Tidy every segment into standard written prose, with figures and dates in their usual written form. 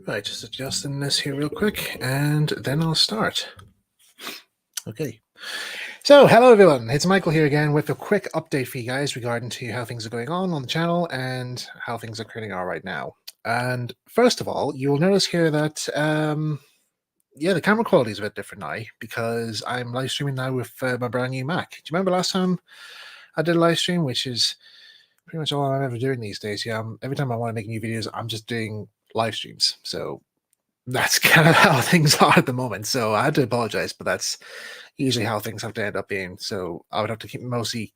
Right, just adjusting this here real quick, and then I'll start. Okay. So, hello everyone. It's Michael here again with a quick update for you guys regarding to how things are going on the channel and how things are currently are right now. And first of all, you will notice here that yeah, the camera quality is a bit different now because I'm live streaming now with my brand new Mac. Do you remember last time I did a live stream, which is pretty much all I'm ever doing these days? Yeah, every time I want to make new videos, I'm just doing live streams. So that's kind of how things are at the moment. So I had to apologize, but that's usually how things have to end up being. So I would have to keep mostly,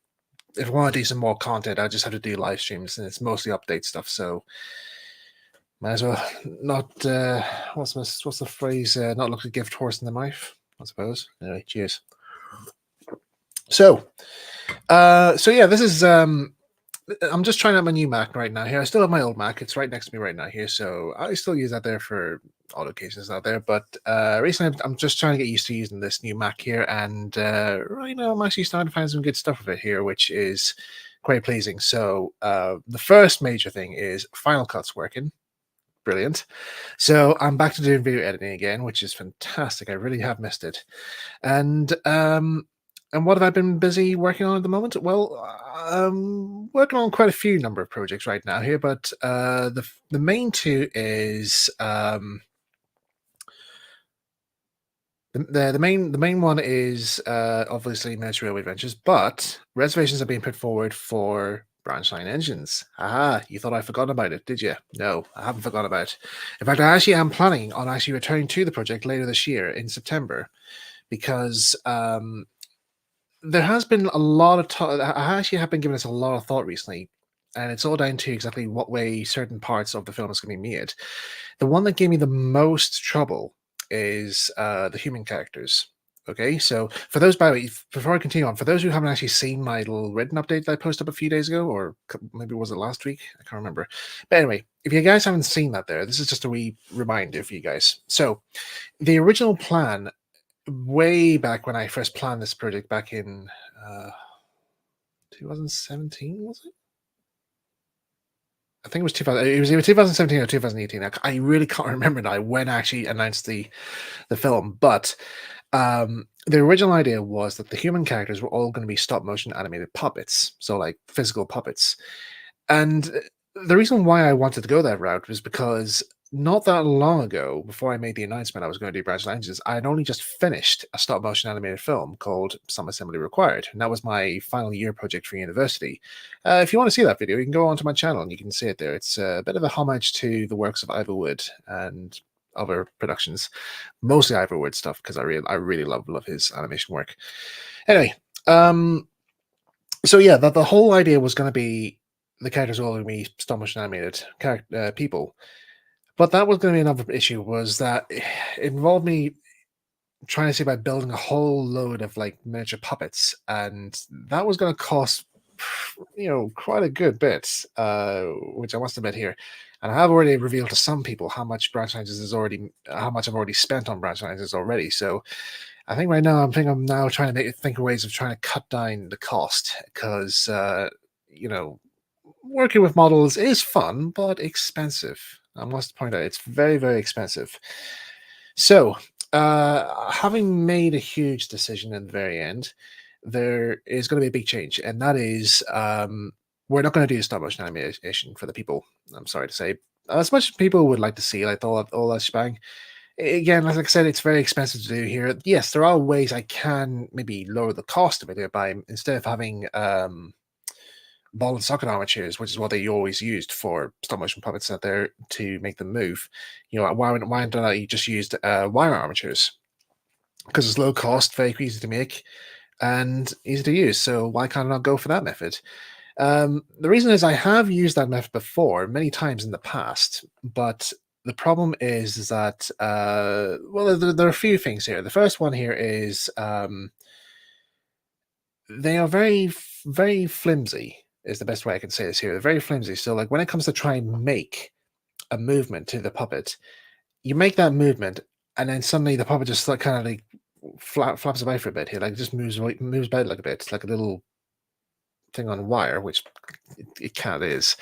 if I want to do some more content, I just have to do live streams, and it's mostly update stuff. So might as well not. What's the phrase? Not look a gift horse in the mouth, I suppose. Anyway, cheers. So, so yeah, this is I'm just trying out my new Mac right now here. I still have my old Mac. It's right next to me right now here. So I still use that there for all occasions out there. But recently I'm just trying to get used to using this new Mac here. And right now I'm actually starting to find some good stuff with it here, which is quite pleasing. So the first major thing is Final Cut's working. Brilliant. So I'm back to doing video editing again, which is fantastic. I really have missed it. And what have I been busy working on at the moment? Well, working on quite a few number of projects right now here, but the main two is the main one is obviously Miniature Railway Adventures, but reservations are being put forward for Branchline Engines. Ah, you thought I forgot about it, did you? No, I haven't forgotten about it. In fact, I actually am planning on actually returning to the project later this year in September, because there has been a lot of thought. I actually have been giving this a lot of thought recently, and it's all down to exactly what way certain parts of the film is going to be made. The one that gave me the most trouble is the human characters. Okay, so for those, by the way, before I continue on, for those who haven't actually seen my little written update that I posted up a few days ago, or maybe was it last week? I can't remember. But anyway, if you guys haven't seen that there, this is just a wee reminder for you guys. So the original plan way back when I first planned this project back in 2017, was it? I think it was 2000. It was either 2017 or 2018. I really can't remember now when I actually announced the film, but the original idea was that the human characters were all going to be stop motion animated puppets, so like physical puppets. And the reason why I wanted to go that route was because not that long ago, before I made the announcement I was going to do Branchline Engines, I had only just finished a stop motion animated film called Some Assembly Required. And that was my final year project for university. If you want to see that video, you can go onto my channel and you can see it there. It's a bit of a homage to the works of Ivor Wood and other productions, mostly Ivor Wood stuff, because I really love his animation work. Anyway, so yeah, the whole idea was going to be the characters were all going to be stop motion animated people. But that was going to be another issue, was that it involved me trying to see about building a whole load of like miniature puppets, and that was going to cost, quite a good bit, which I must admit here. And I have already revealed to some people how much how much I've already spent on Branchline Engines already. So I think right now I'm now trying to think of ways of trying to cut down the cost, because working with models is fun but expensive. I must point out it's very, very expensive. So, having made a huge decision in the very end, there is going to be a big change, and that is we're not going to do stop motion animation for the people. I'm sorry to say, as much as people would like to see like all that shebang. Again, like I said, it's very expensive to do here. Yes, there are ways I can maybe lower the cost of it by instead of having ball and socket armatures, which is what they always used for stop motion puppets out there to make them move. Why don't I just use wire armatures? Because it's low cost, very easy to make, and easy to use. So why can't I not go for that method? The reason is I have used that method before many times in the past, but the problem is that well, there are a few things here. The first one here is they are very, very flimsy, is the best way I can say this here. They're very flimsy. So, like, when it comes to try and make a movement to the puppet, you make that movement, and then suddenly the puppet just like kind of like flaps away for a bit here, like just moves about like a bit, like a little thing on a wire, which it kind of is.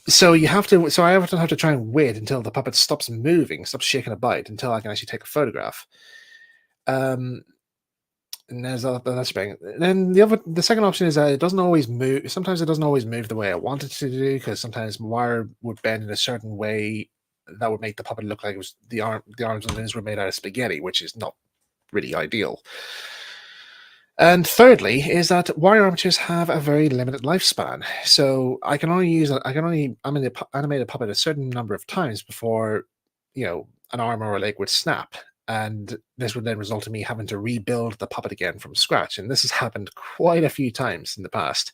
So you have to. So I often have to try and wait until the puppet stops moving, stops shaking a bite, until I can actually take a photograph. Um, and that's bang. Then the second option is that it doesn't always move. Sometimes it doesn't always move the way I want it to do, because sometimes wire would bend in a certain way that would make the puppet look like it was the arms and limbs were made out of spaghetti, which is not really ideal. And thirdly, is that wire armatures have a very limited lifespan. So I can only animate a puppet a certain number of times before, an arm or a leg would snap. And this would then result in me having to rebuild the puppet again from scratch. And this has happened quite a few times in the past.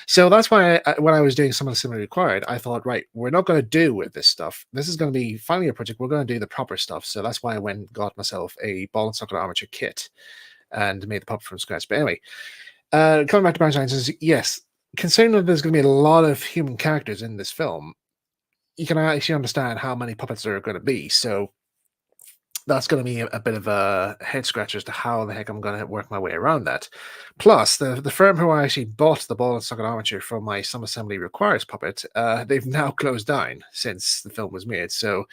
So that's why when I was doing some of the similarly required, I thought, right, we're not going to do with this stuff. This is going to be finally a project. We're going to do the proper stuff. So that's why I went and got myself a ball and socket armature kit and made the puppet from scratch. But anyway, coming back to Branch Lines, yes, considering that there's going to be a lot of human characters in this film, you can actually understand how many puppets there are going to be. So that's going to be a bit of a head scratcher as to how the heck I'm going to work my way around that. Plus, the firm who I actually bought the ball and socket armature from my Some Assembly Requires puppet, they've now closed down since the film was made. So,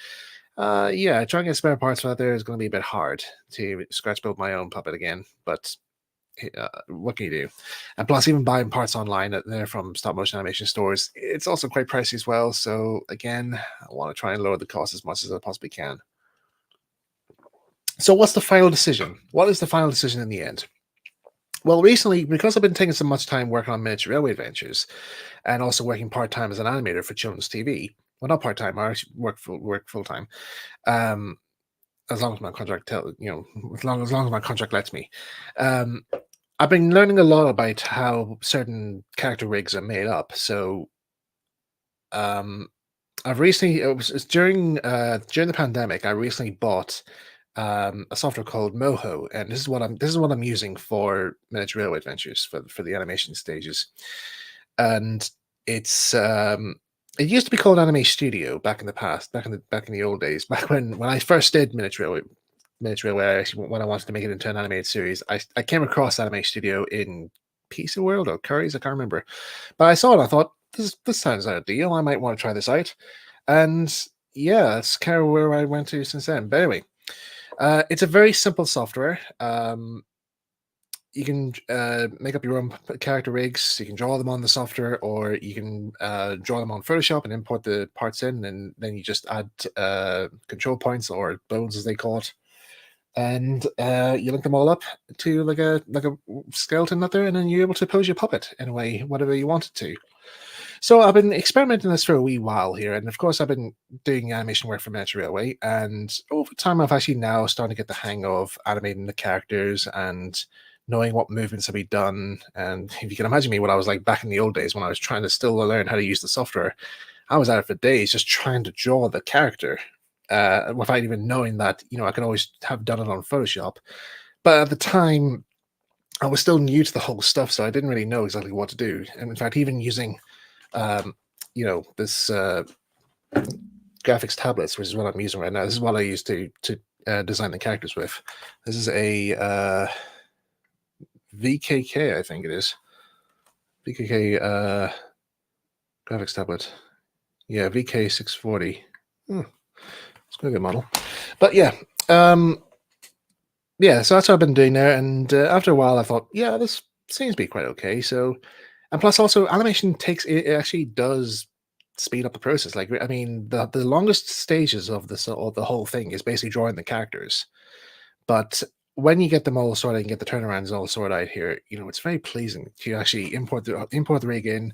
yeah, trying to get spare parts for that there is going to be a bit hard to scratch build my own puppet again. But what can you do? And plus, even buying parts online they're from stop motion animation stores, it's also quite pricey as well. So again, I want to try and lower the cost as much as I possibly can. So what's the final decision? What is the final decision in the end? Well, recently, because I've been taking so much time working on Miniature Railway Adventures and also working part-time as an animator for children's TV, well, not part-time, I actually work full-time. Um, as long as my contract as long as my contract lets me. Um, I've been learning a lot about how certain character rigs are made up. So um, I've recently it's during the pandemic. I recently bought a software called Moho, and this is what I'm using for Miniature Railway Adventures for the animation stages. And it's it used to be called Anime Studio back in the past, back in the old days, back when I first did Miniature Railway. When I wanted to make it into an animated series, I came across Anime Studio in Pizza World or Curry's, I can't remember, but I saw it. And I thought this sounds ideal. I might want to try this out, and yeah, that's kind of where I went to since then. But anyway, it's a very simple software. You can make up your own character rigs. You can draw them on the software, or you can draw them on Photoshop and import the parts in, and then you just add control points or bones, as they call it, and you link them all up to like a skeleton out there, and then you're able to pose your puppet in a way, whatever you want it to. So I've been experimenting this for a wee while here, and of course I've been doing animation work for Miniature Railway, and over time I've actually now started to get the hang of animating the characters and knowing what movements have been done. And if you can imagine me, what I was like back in the old days when I was trying to still learn how to use the software, I was at it for days just trying to draw the character without even knowing that I could always have done it on Photoshop. But at the time, I was still new to the whole stuff, so I didn't really know exactly what to do. And in fact, even using um, this graphics tablets, which is what I'm using right now. This is what I use to design the characters with. This is a VKK, I think it is. VKK graphics tablet. Yeah, VK640. It's quite a good model. But yeah, yeah. So that's what I've been doing there, and after a while, I thought, yeah, this seems to be quite okay. So, and plus, also, animation it actually does speed up the process. Like, I mean, the longest stages of the whole thing is basically drawing the characters. But when you get them all sorted and get the turnarounds all sorted out here, it's very pleasing to actually import the rig in,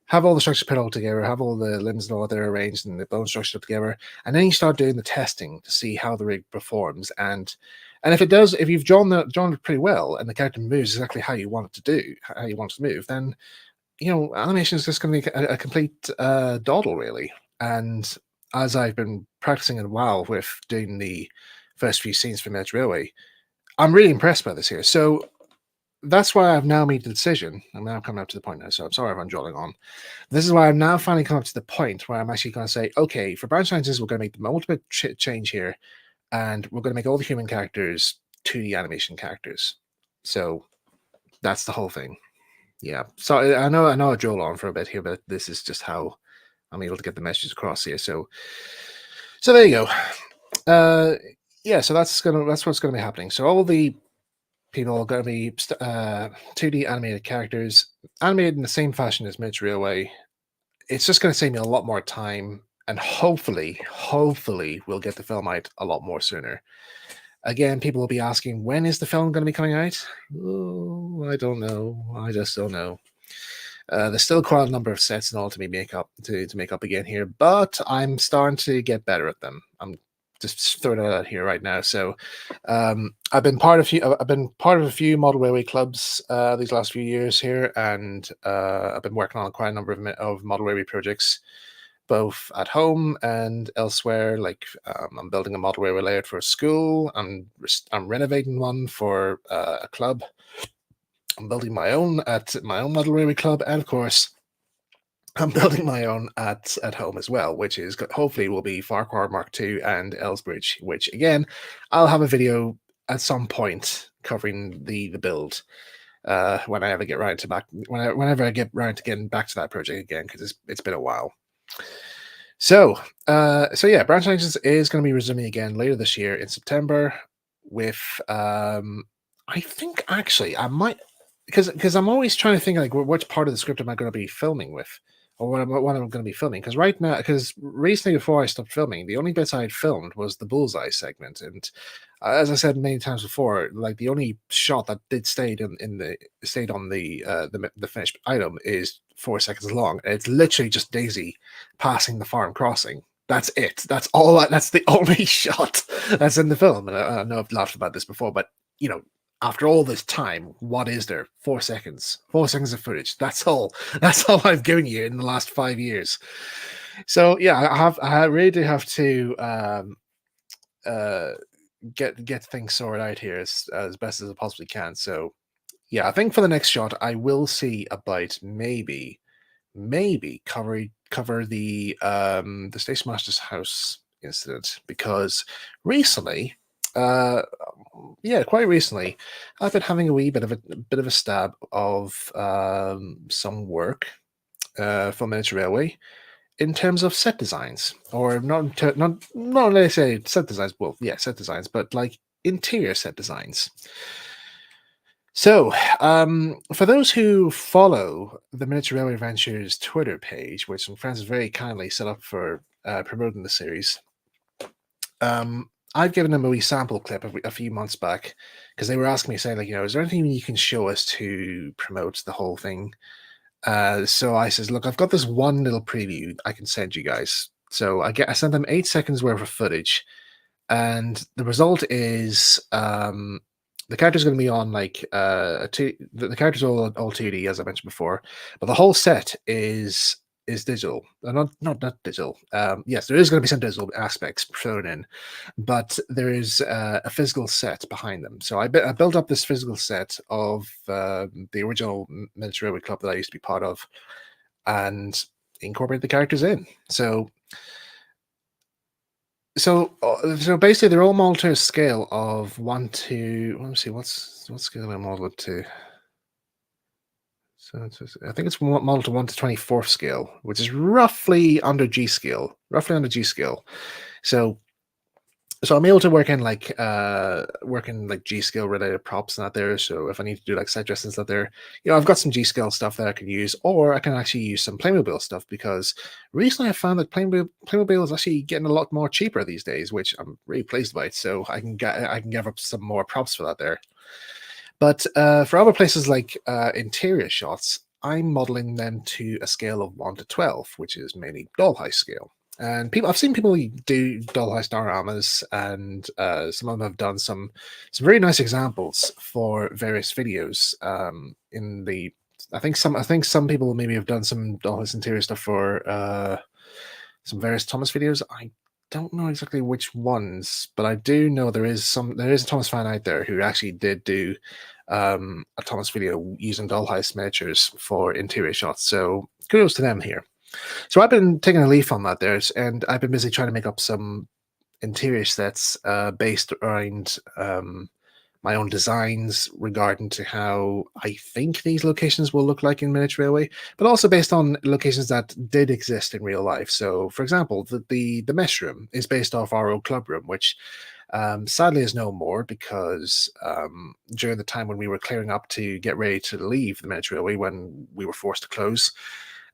have all the structures put all together, have all the limbs and all there arranged and the bone structure put together, and then you start doing the testing to see how the rig performs. And if you've drawn it pretty well and the character moves exactly how you want it to do, how you want it to move, then animation is just going to be a complete dawdle, really. And as I've been practicing a while with doing the first few scenes for Miniature Railway, I'm really impressed by this here. So that's why I've now made the decision. I'm now coming up to the point now, so I'm sorry if I'm drawing on. This is why I'm now finally come up to the point where I'm actually going to say, okay, for Branch Lines, we're going to make the ultimate change here, and we're going to make all the human characters 2D animation characters. So that's the whole thing. Yeah. So I know I drove on for a bit here, but this is just how I'm able to get the messages across here. So there you go. Yeah, so that's what's gonna be happening. So all the people are gonna be 2D animated characters, animated in the same fashion as Miniature Railway. It's just gonna save me a lot more time, and hopefully, we'll get the film out a lot more sooner. Again, people will be asking, when is the film going to be coming out? Oh, I don't know. I just don't know. There's still quite a number of sets and all to make up again here, but I'm starting to get better at them. I'm just throwing it out here right now. So, I've been part of a few model railway clubs these last few years here, and I've been working on quite a number of model railway projects, both at home and elsewhere. Like I'm building a model railway layout for a school. I'm renovating one for a club. I'm building my own at my own model railway club, and of course, I'm building my own at home as well, which is hopefully will be Farquhar Mark II and Elsbridge. Which again, I'll have a video at some point covering the build when I ever get around to whenever I get around to getting back to that project again, because it's been a while. So, yeah, Branch Engines is going to be resuming again later this year in September with, I think actually I might, because I'm always trying to think like which part of the script am I going to be filming with, or what I'm going to be filming. Because right now, because recently before I stopped filming, the only bits I had filmed was the bullseye segment, and as I said many times before, like the only shot that did stayed on the finished item is 4 seconds long. And it's literally just Daisy passing the farm crossing. That's it. That's all. That's the only shot that's in the film. And I know I've laughed about this before, but you know, after all this time, what is there? 4 seconds. 4 seconds of footage. That's all. That's all I've given you in the last 5 years. So yeah, I really do have to get things sorted out here as best as I possibly can. So yeah, I think for the next shot, I will see about maybe cover the Station Master's house incident, because recently, yeah, quite recently, I've been having a wee bit of a stab of some work for Miniature Railway in terms of set designs, or not let's say set designs. Well, yeah, set designs, but like interior set designs. So, for those who follow the Miniature Railway Adventures Twitter page, which some friends have very kindly set up for promoting the series, I've given them a wee sample clip a few months back, because they were asking me, saying, like, is there anything you can show us to promote the whole thing? So I says, look, I've got this one little preview I can send you guys. So I sent them 8 seconds worth of footage, and the result is the character's going to be on like the character's all 2D, as I mentioned before, but the whole set is digital. Not digital. Yes, there is going to be some digital aspects thrown in, but there is a physical set behind them. So I built up this physical set of the original Miniature Railway Club that I used to be part of, and incorporate the characters in. So basically, they're all modeled to a scale of 1 to. Let me see, what scale am I modeled to? So I think it's modeled to 1 to 24th scale, which is roughly under G scale. So I'm able to work in like G scale related props and that there. So if I need to do like side dressings that there, I've got some G scale stuff that I can use, or I can actually use some Playmobil stuff, because recently I found that Playmobil is actually getting a lot more cheaper these days, which I'm really pleased about. So I can give up some more props for that there. But for other places like interior shots, I'm modeling them to a scale of 1 to 12, which is mainly dollhouse scale. And I've seen people do dollhouse dioramas, and some of them have done some very nice examples for various videos. I think some people maybe have done some dollhouse interior stuff for some various Thomas videos. I don't know exactly which ones, but I do know there is a Thomas fan out there who actually did do a Thomas video using dollhouse miniatures for interior shots. So kudos to them here. So I've been taking a leaf on that there, and I've been busy trying to make up some interior sets based around my own designs regarding to how I think these locations will look like in Miniature Railway, but also based on locations that did exist in real life. So, for example, the mess room is based off our old club room, which sadly is no more because during the time when we were clearing up to get ready to leave the Miniature Railway, when we were forced to close,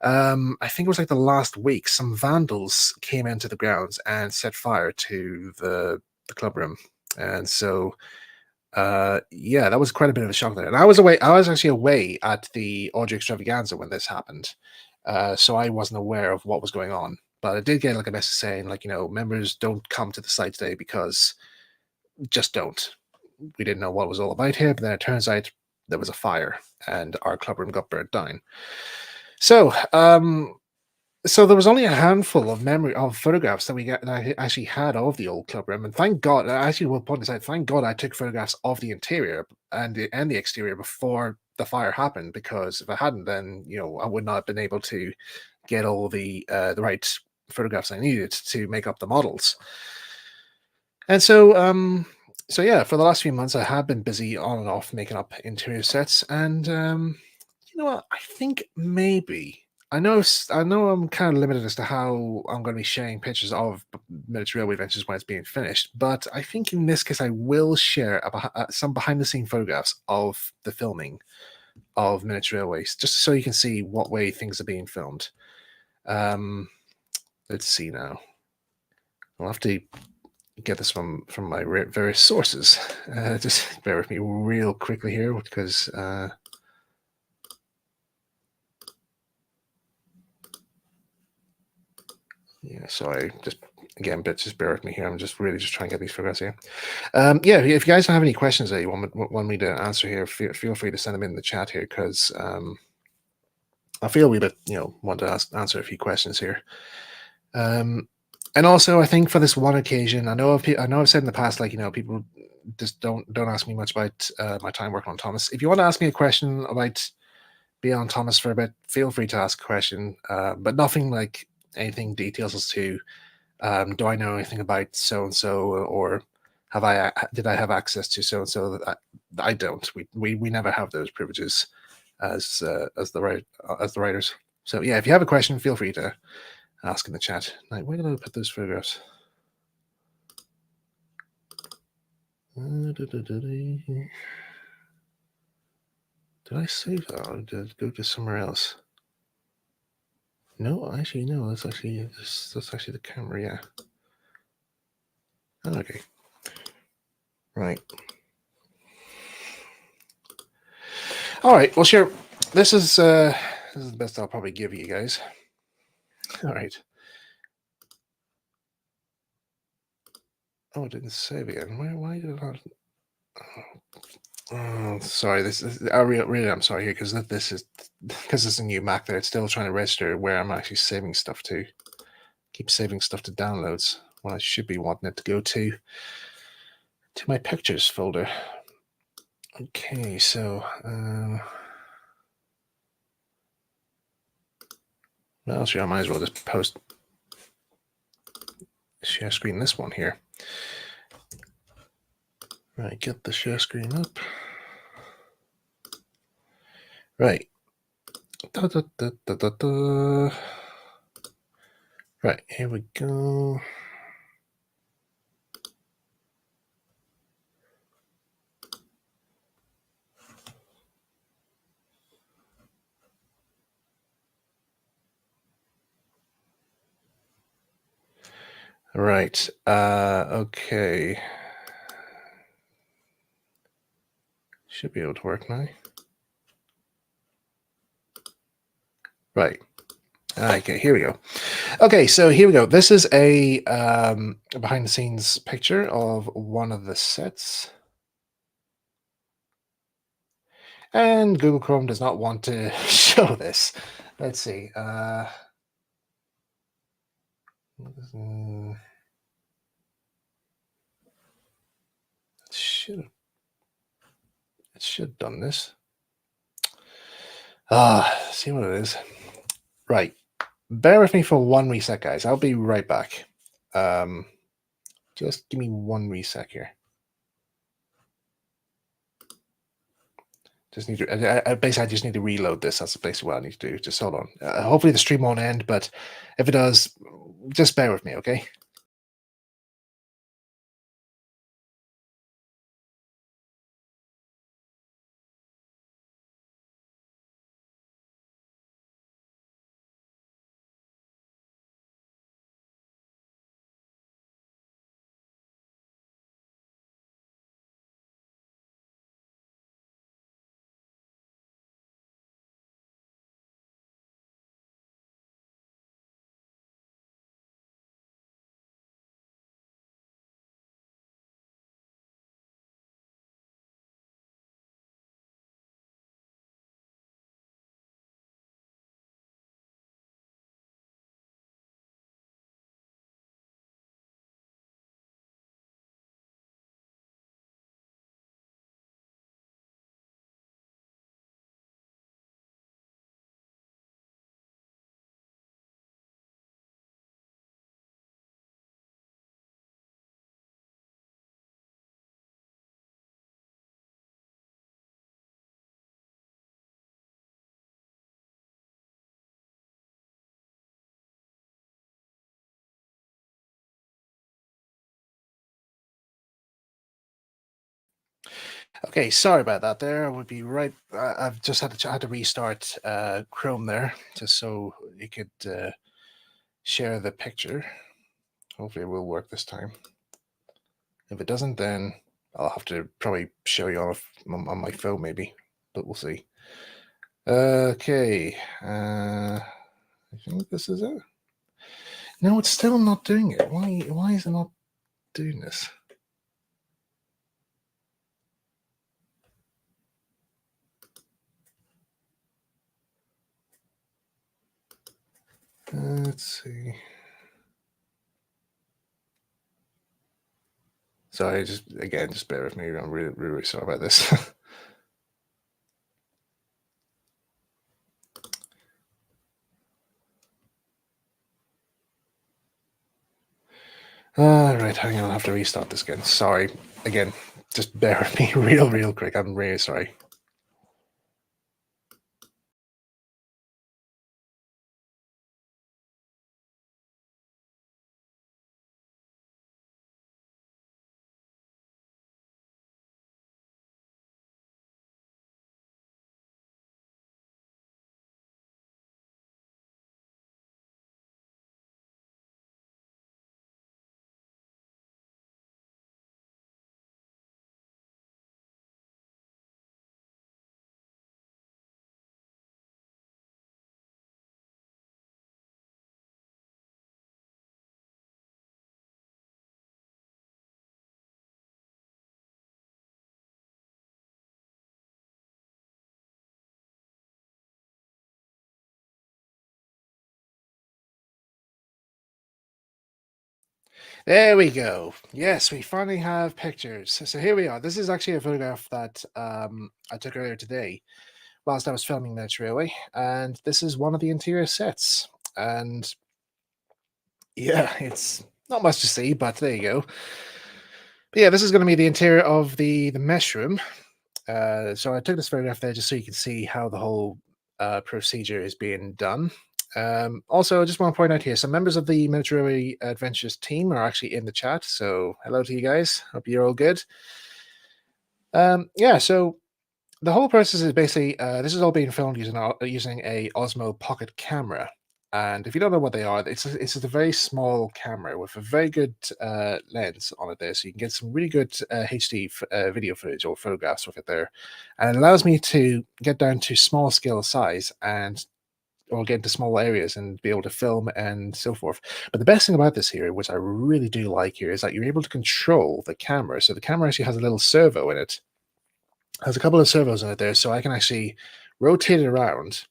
I think it was like the last week, some vandals came into the grounds and set fire to the club room, and so yeah, that was quite a bit of a shock there. And I was away. I was actually away at the Audrey Extravaganza when this happened, so I wasn't aware of what was going on. But I did get like a message saying, like, members don't come to the site today because just don't. We didn't know what it was all about here, but then it turns out there was a fire and our clubroom got burnt down. So, so there was only a handful of photographs that that I actually had of the old clubroom, and thank God. I actually will point this out. Thank God I took photographs of the interior and the exterior before the fire happened, because if I hadn't, then I would not have been able to get all the right photographs I needed to make up the models. And so yeah, for the last few months, I have been busy on and off making up interior sets, and you know what? I think maybe I know I'm kind of limited as to how I'm going to be sharing pictures of Miniature Railway Adventures when it's being finished, but I think in this case I will share some behind the scene photographs of the filming of Miniature Railways, just so you can see what way things are being filmed. Let's see now. I'll have to get this from my various sources. Just bear with me real quickly here, because yeah, sorry, just again, but just bear with me here. I'm just really just trying to get these figures here. Yeah, if you guys have any questions that you want me to answer here, feel free to send them in the chat here, because I feel we want to answer a few questions here. And also, I think for this one occasion, I know I've said in the past, like, people just don't ask me much about my time working on Thomas. If you want to ask me a question about being on Thomas for a bit, feel free to ask a question, but nothing like anything details as to do I know anything about so and so, or did I have access to so and so. That I don't. We never have those privileges as the writers. So yeah, if you have a question, feel free to ask in the chat. Now, where did I put those photographs? Did I save that, or did it go to somewhere else? No, actually, no. That's actually the camera. Yeah. Okay. Right. All right. Well, sure. This is the best I'll probably give you guys. All right. Oh, it didn't save again. Why did it not? Oh, sorry. I really I'm sorry here, because this is because it's a new Mac there. It's still trying to register where I'm actually saving stuff to. Keep saving stuff to downloads when I should be wanting it to go to my pictures folder. Okay, so well, sure, I might as well just post share screen this one here. Right, get the share screen up. Right. Da, da, da, da, da, da. Right, here we go. Right. Okay. Should be able to work now. Right. Okay, here we go. Okay, so here we go. This is a behind the scenes picture of one of the sets. And Google Chrome does not want to show this. Let's see. It should have done this. See what it is. Right. Bear with me for one reset, guys. I'll be right back. Just give me one reset here. Just need to. Basically, I just need to reload this. That's basically what I need to do. Just hold on. Hopefully, the stream won't end, but if it does, just bear with me, okay? Okay, sorry about that. There, I would be right. I've just had to restart Chrome there, just so you could share the picture. Hopefully, it will work this time. If it doesn't, then I'll have to probably show you on my phone, maybe. But we'll see. Okay, I think this is it. No, it's still not doing it. Why is it not doing this? Let's see. Sorry, just bear with me. I'm really sorry about this. Right, hang on. I'll have to restart this again. Sorry. Again, just bear with me real quick. I'm really sorry. There we go. Yes, we finally have pictures. So here we are. This is actually a photograph that I took earlier today whilst I was filming Minutes Railway, and this is one of the interior sets. And yeah, it's not much to see, but there you go. But yeah, this is going to be the interior of the mesh room. So I took this photograph there just so you can see how the whole procedure is being done. Also, I just want to point out here, some members of the Military Adventures team are actually in the chat. So hello to you guys. Hope you're all good. Yeah, so the whole process is basically this is all being filmed using a Osmo Pocket camera. And if you don't know what they are, it's a very small camera with a very good lens on it there, so you can get some really good HD video footage or photographs with it there, and it allows me to get down to small scale size and or get into small areas and be able to film and so forth. But the best thing about this here, which I really do like here, is that you're able to control the camera. So the camera actually has a little servo in it, has a couple of servos in it there, so I can actually rotate it around,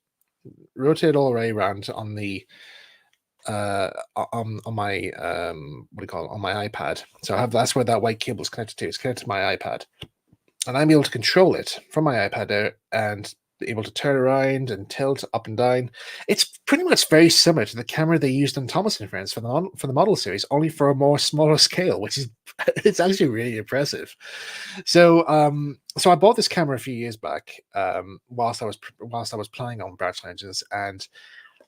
rotate it all the way around on the on my what do you call it, on my iPad. So I have that's where that white cable is connected to. It's connected to my iPad, and I'm able to control it from my iPad there and able to turn around and tilt up and down. It's pretty much very similar to the camera they used in Thomas and Friends for the model series, only for a more smaller scale, which is it's actually really impressive. So I bought this camera a few years back, whilst I was playing on Branch Legends, and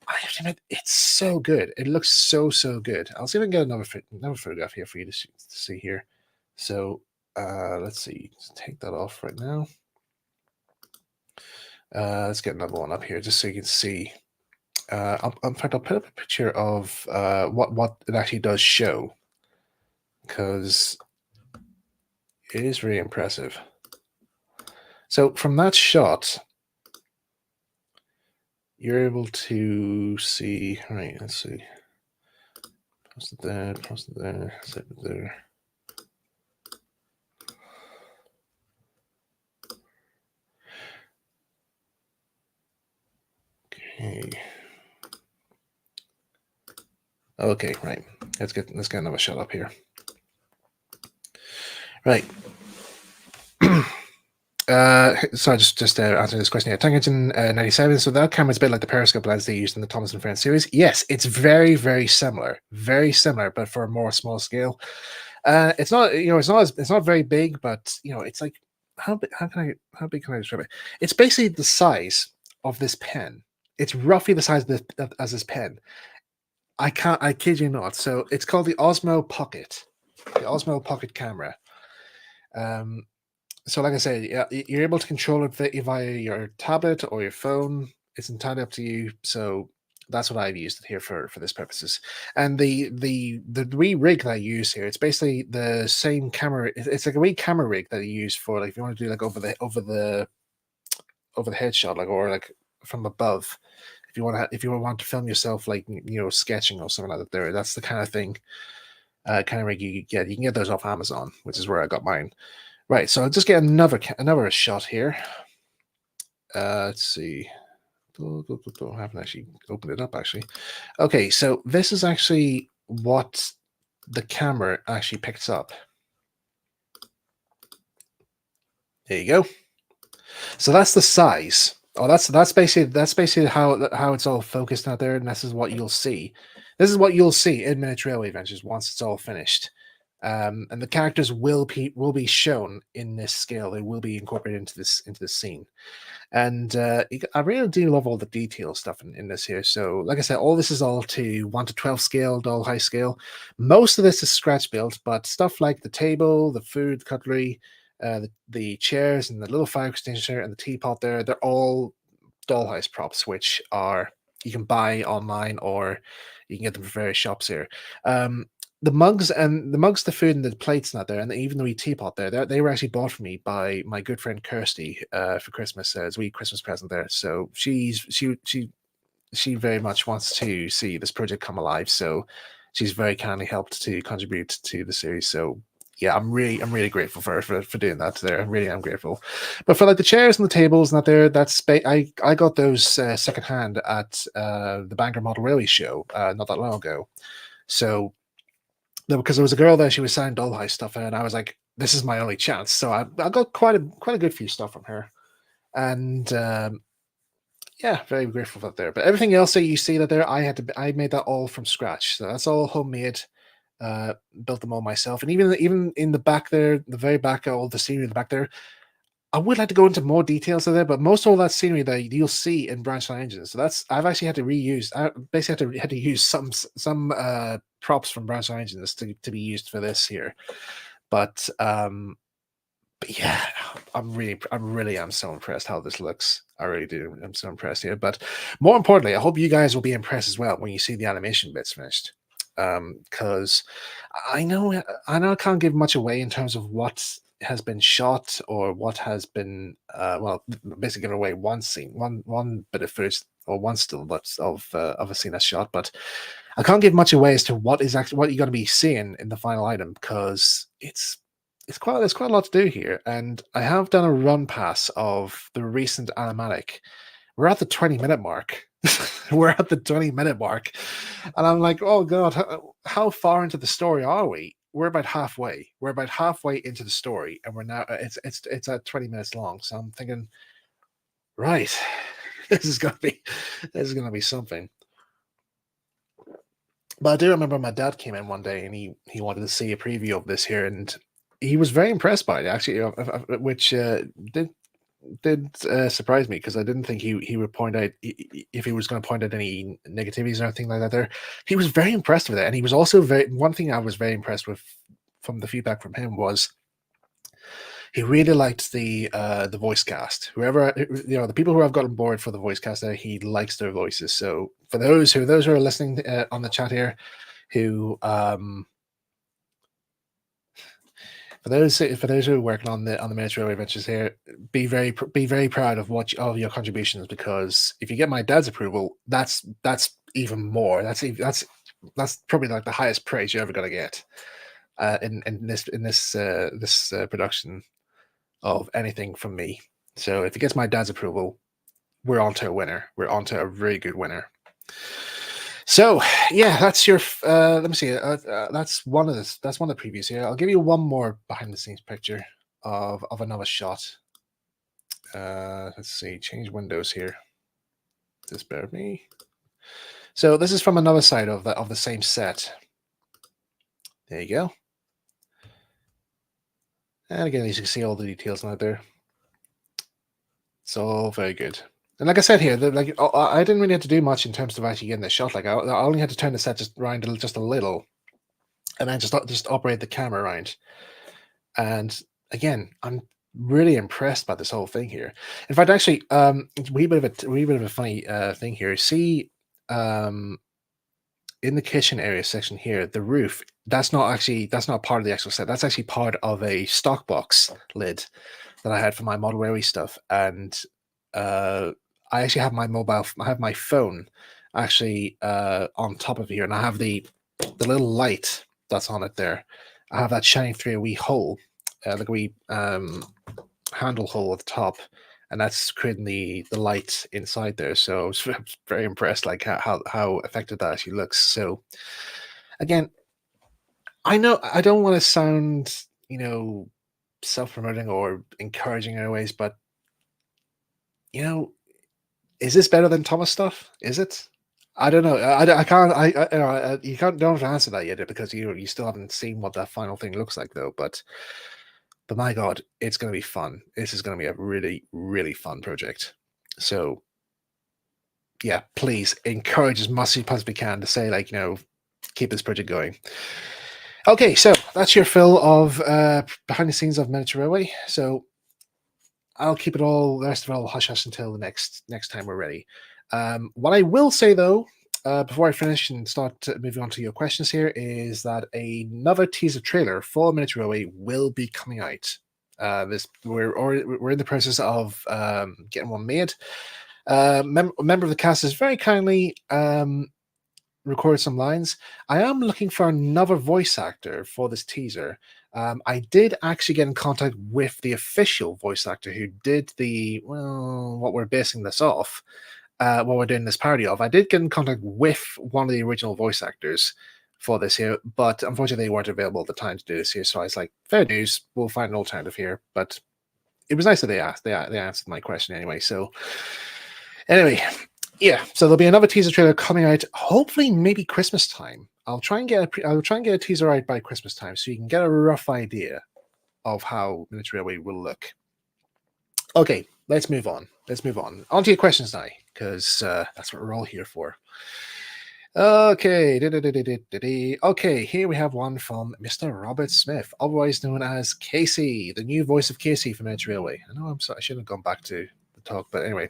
I have to admit, it's so good. It looks so good. I'll see if I can get another photograph here for you to see here. So let's see. Let's take that off right now. Let's get another one up here just so you can see. In fact, I'll put up a picture of what it actually does show, because it is really impressive. So from that shot, you're able to see. Right, let's see. Post it there. Set it there. Okay. Okay, right. Let's get another shot up here. Right. So just answering this question here. Tangent 97. So that camera's a bit like the periscope lens they used in the Thomas and Friends series. Yes, it's very similar, but for a more small scale. It's not, it's not very big, but it's like how big can I describe it? It's basically the size of this pen. It's roughly the size as this pen. I kid you not. So it's called the Osmo Pocket, camera. So like I said, yeah, you're able to control it via your tablet or your phone. It's entirely up to you. So that's what I've used it here for this purposes. And the wee rig that I use here, it's basically the same camera. It's like a wee camera rig that you use for, like, if you want to do like over the headshot, like, or like from above. If you want to film yourself, like, sketching or something like that, that's the kind of thing, kind of rig you get. You can get those off Amazon, which is where I got mine. Right, so I'll just get another shot here. Let's see. I haven't actually opened it up, actually. Okay, so this is actually what the camera actually picks up. There you go. So that's the size. Oh, that's basically how it's all focused out there, and this is what you'll see. This is what you'll see in Miniature Railway Adventures once it's all finished. And the characters will be shown in this scale. They will be incorporated into this scene. And I really do love all the detail stuff in this here. So, like I said, all this is all to 1 to 12 scale, doll high scale. Most of this is scratch built, but stuff like the table, the food, cutlery, the chairs, and the little fire extinguisher and the teapot they're all dollhouse props, which are you can buy online or you can get them from various shops here. The mugs, the food, and the plates not there, and even the wee teapot there, they were actually bought for me by my good friend Kirsty for Christmas as a wee Christmas present there. So she very much wants to see this project come alive. So she's very kindly helped to contribute to the series. So yeah, I'm really grateful for her for doing that there. I really am grateful. But for like the chairs and the tables not there, I got those secondhand at the Bangor Model Railway show not that long ago. So because there was a girl there, she was selling dollhouse stuff, and I was like, this is my only chance. So I got quite a good few stuff from her, and yeah, very grateful for that there. But everything else that you see that there, I made that all from scratch. So that's all homemade. Built them all myself, and even in the back there, the very back, all the scenery in the back there, I would like to go into more details of that, but most of all that scenery that you'll see in Branch Line Engines. So I've actually had to reuse. I basically had to use some props from Branch Line Engines to be used for this here. But yeah, I really am so impressed how this looks. I really do. I'm so impressed here. But more importantly, I hope you guys will be impressed as well when you see the animation bits finished. Because I know I can't give much away in terms of what has been shot or what has been basically giving away one scene, one bit of footage or one still that's of a scene that's shot, but I can't give much away as to what you're going to be seeing in the final item, because there's quite a lot to do here, and I have done a run pass of the recent animatic. We're at the 20-minute mark. We're at the 20-minute mark, and I'm like, oh god, how far into the story are we? We're about halfway. We're about halfway into the story, and we're now it's at 20 minutes long. So I'm thinking, Right. This is gonna be this is gonna be something. But I do remember my dad came in one day and he wanted to see a preview of this here, and he was very impressed by it actually, which did surprise me because I didn't think he would point out if he was going to point out any negativities or anything like that. There, he was very impressed with it, and he was also very. One thing I was very impressed with from the feedback from him was he really liked the voice cast. Whoever the people who have gotten board for the voice cast there, he likes their voices. So for those who are listening on the chat here, who for those who are working on the Miniature Railway Adventures here, be very proud of of your contributions, because if you get my dad's approval, that's even more. That's probably like the highest praise you're ever gonna get in this production of anything from me. So if it gets my dad's approval, we're on to a winner. We're on to a really good winner. So yeah, that's your. Let me see. That's one of the previews here. I'll give you one more behind the scenes picture of another shot. Let's see. Change windows here. Just bear with me. So this is from another side of the same set. There you go. And again, you can see all the details out there. It's all very good. And like I said here, I didn't really have to do much in terms of actually getting the shot. Like I only had to turn the set just around just a little, and then just operate the camera around. And again, I'm really impressed by this whole thing here. In fact, actually, wee bit of a funny thing here. See, in the kitchen area section here, the roof, that's not part of the actual set. That's actually part of a stock box lid that I had for my model railway stuff. And I actually have my phone actually on top of here, and I have the little light that's on it there. I have that shining through a wee hole, like a wee handle hole at the top, and that's creating the light inside there. So I was very impressed, like how effective that actually looks. So again, I know I don't want to sound, self-promoting or encouraging in any ways, but is this better than Thomas stuff? Is it? I don't know. I can't. You don't have to answer that yet because you still haven't seen what that final thing looks like though. But my God, it's going to be fun. This is going to be a really, really fun project. So yeah, please encourage as much as you possibly can to say, keep this project going. Okay, so that's your fill of behind the scenes of Miniature Railway. So I'll keep the rest of it all hush hush until the next time we're ready. What I will say though, before I finish and start moving on to your questions here, is that another teaser trailer for Miniature Railway will be coming out. We're in the process of getting one made. A member of the cast has very kindly recorded some lines. I am looking for another voice actor for this teaser. I did actually get in contact with the official voice actor who did what we're basing this off, what we're doing this parody of. I did get in contact with one of the original voice actors for this here, but unfortunately they weren't available at the time to do this here. So I was like, fair dues, we'll find an alternative here. But it was nice that they answered my question anyway. So anyway, yeah, so there'll be another teaser trailer coming out, hopefully maybe Christmas time. I'll try and get a teaser out by Christmas time so you can get a rough idea of how Miniature Railway will look. Okay, let's move on. On to your questions now, because that's what we're all here for. Okay, okay, here we have one from Mr. Robert Smith, otherwise known as Casey, the new voice of Casey from Miniature Railway. I know I'm sorry, I shouldn't have gone back to the talk, but anyway.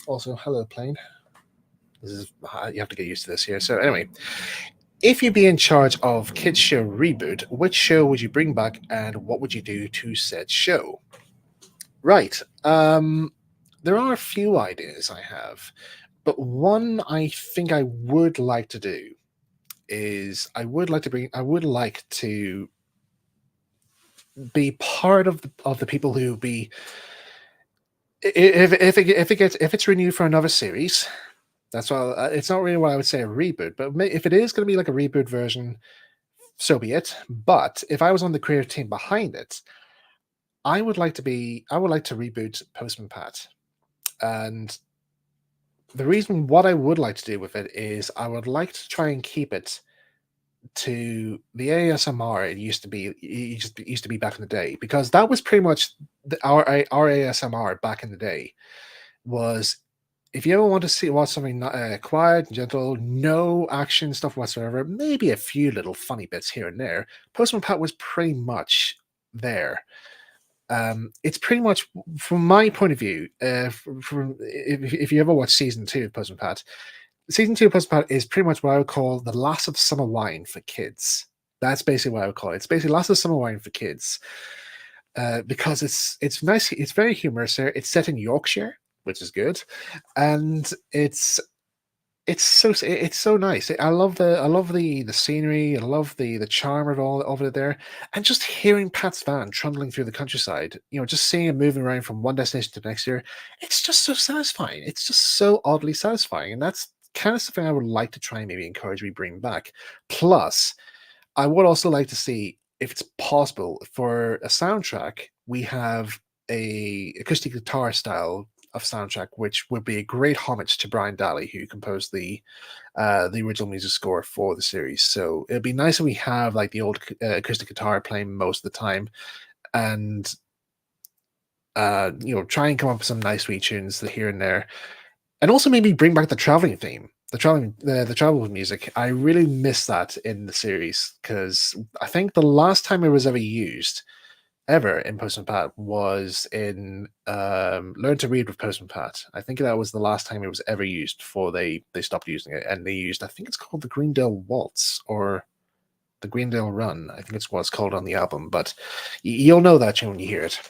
Also, hello, plane. This is you have to get used to this here. So anyway, if you'd be in charge of Kids Show reboot, which show would you bring back, and what would you do to said show? Right. There are a few ideas I have, but one I think I would like to do is I would like to be part of the people who be if it's renewed for another series. That's why it's not really what I would say a reboot, but if it is going to be like a reboot version, so be it. But if I was on the creative team behind it, I would like to reboot Postman Pat. And the reason what I would like to do with it is I would like to try and keep it to the ASMR it used to be. It used to be back in the day, because that was pretty much our ASMR back in the day. Was if you ever want to see watch something quiet, gentle, no action stuff whatsoever, maybe a few little funny bits here and there, Postman Pat was pretty much there. It's pretty much, from my point of view, from if you ever watch season 2 of Postman Pat, season 2 of Postman Pat is pretty much what I would call the Last of Summer Wine for kids. That's basically what I would call it. It's basically Last of Summer Wine for kids, because it's nice. It's very humorous there. It's set in Yorkshire, which is good, and it's so nice. I love the scenery. I love the charm of all over there, and just hearing Pat's van trundling through the countryside. Just seeing it moving around from one destination to the next year. It's just so satisfying. It's just so oddly satisfying, and that's kind of something I would like to try and maybe encourage we bring back. Plus, I would also like to see if it's possible for a soundtrack. We have a acoustic guitar style of soundtrack, which would be a great homage to Brian Daly, who composed the original music score for the series. So it'd be nice if we have like the old acoustic guitar playing most of the time, and try and come up with some nice wee tunes here and there, and also maybe bring back the traveling theme, the travel music. I really miss that in the series, because I think the last time it was ever used ever in Postman Pat was in Learn to Read with Postman Pat. I think that was the last time it was ever used before they stopped using it, and they used, I think it's called the Greendale Waltz or the Greendale Run. I think it's what's called on the album, but you'll know that tune when you hear it.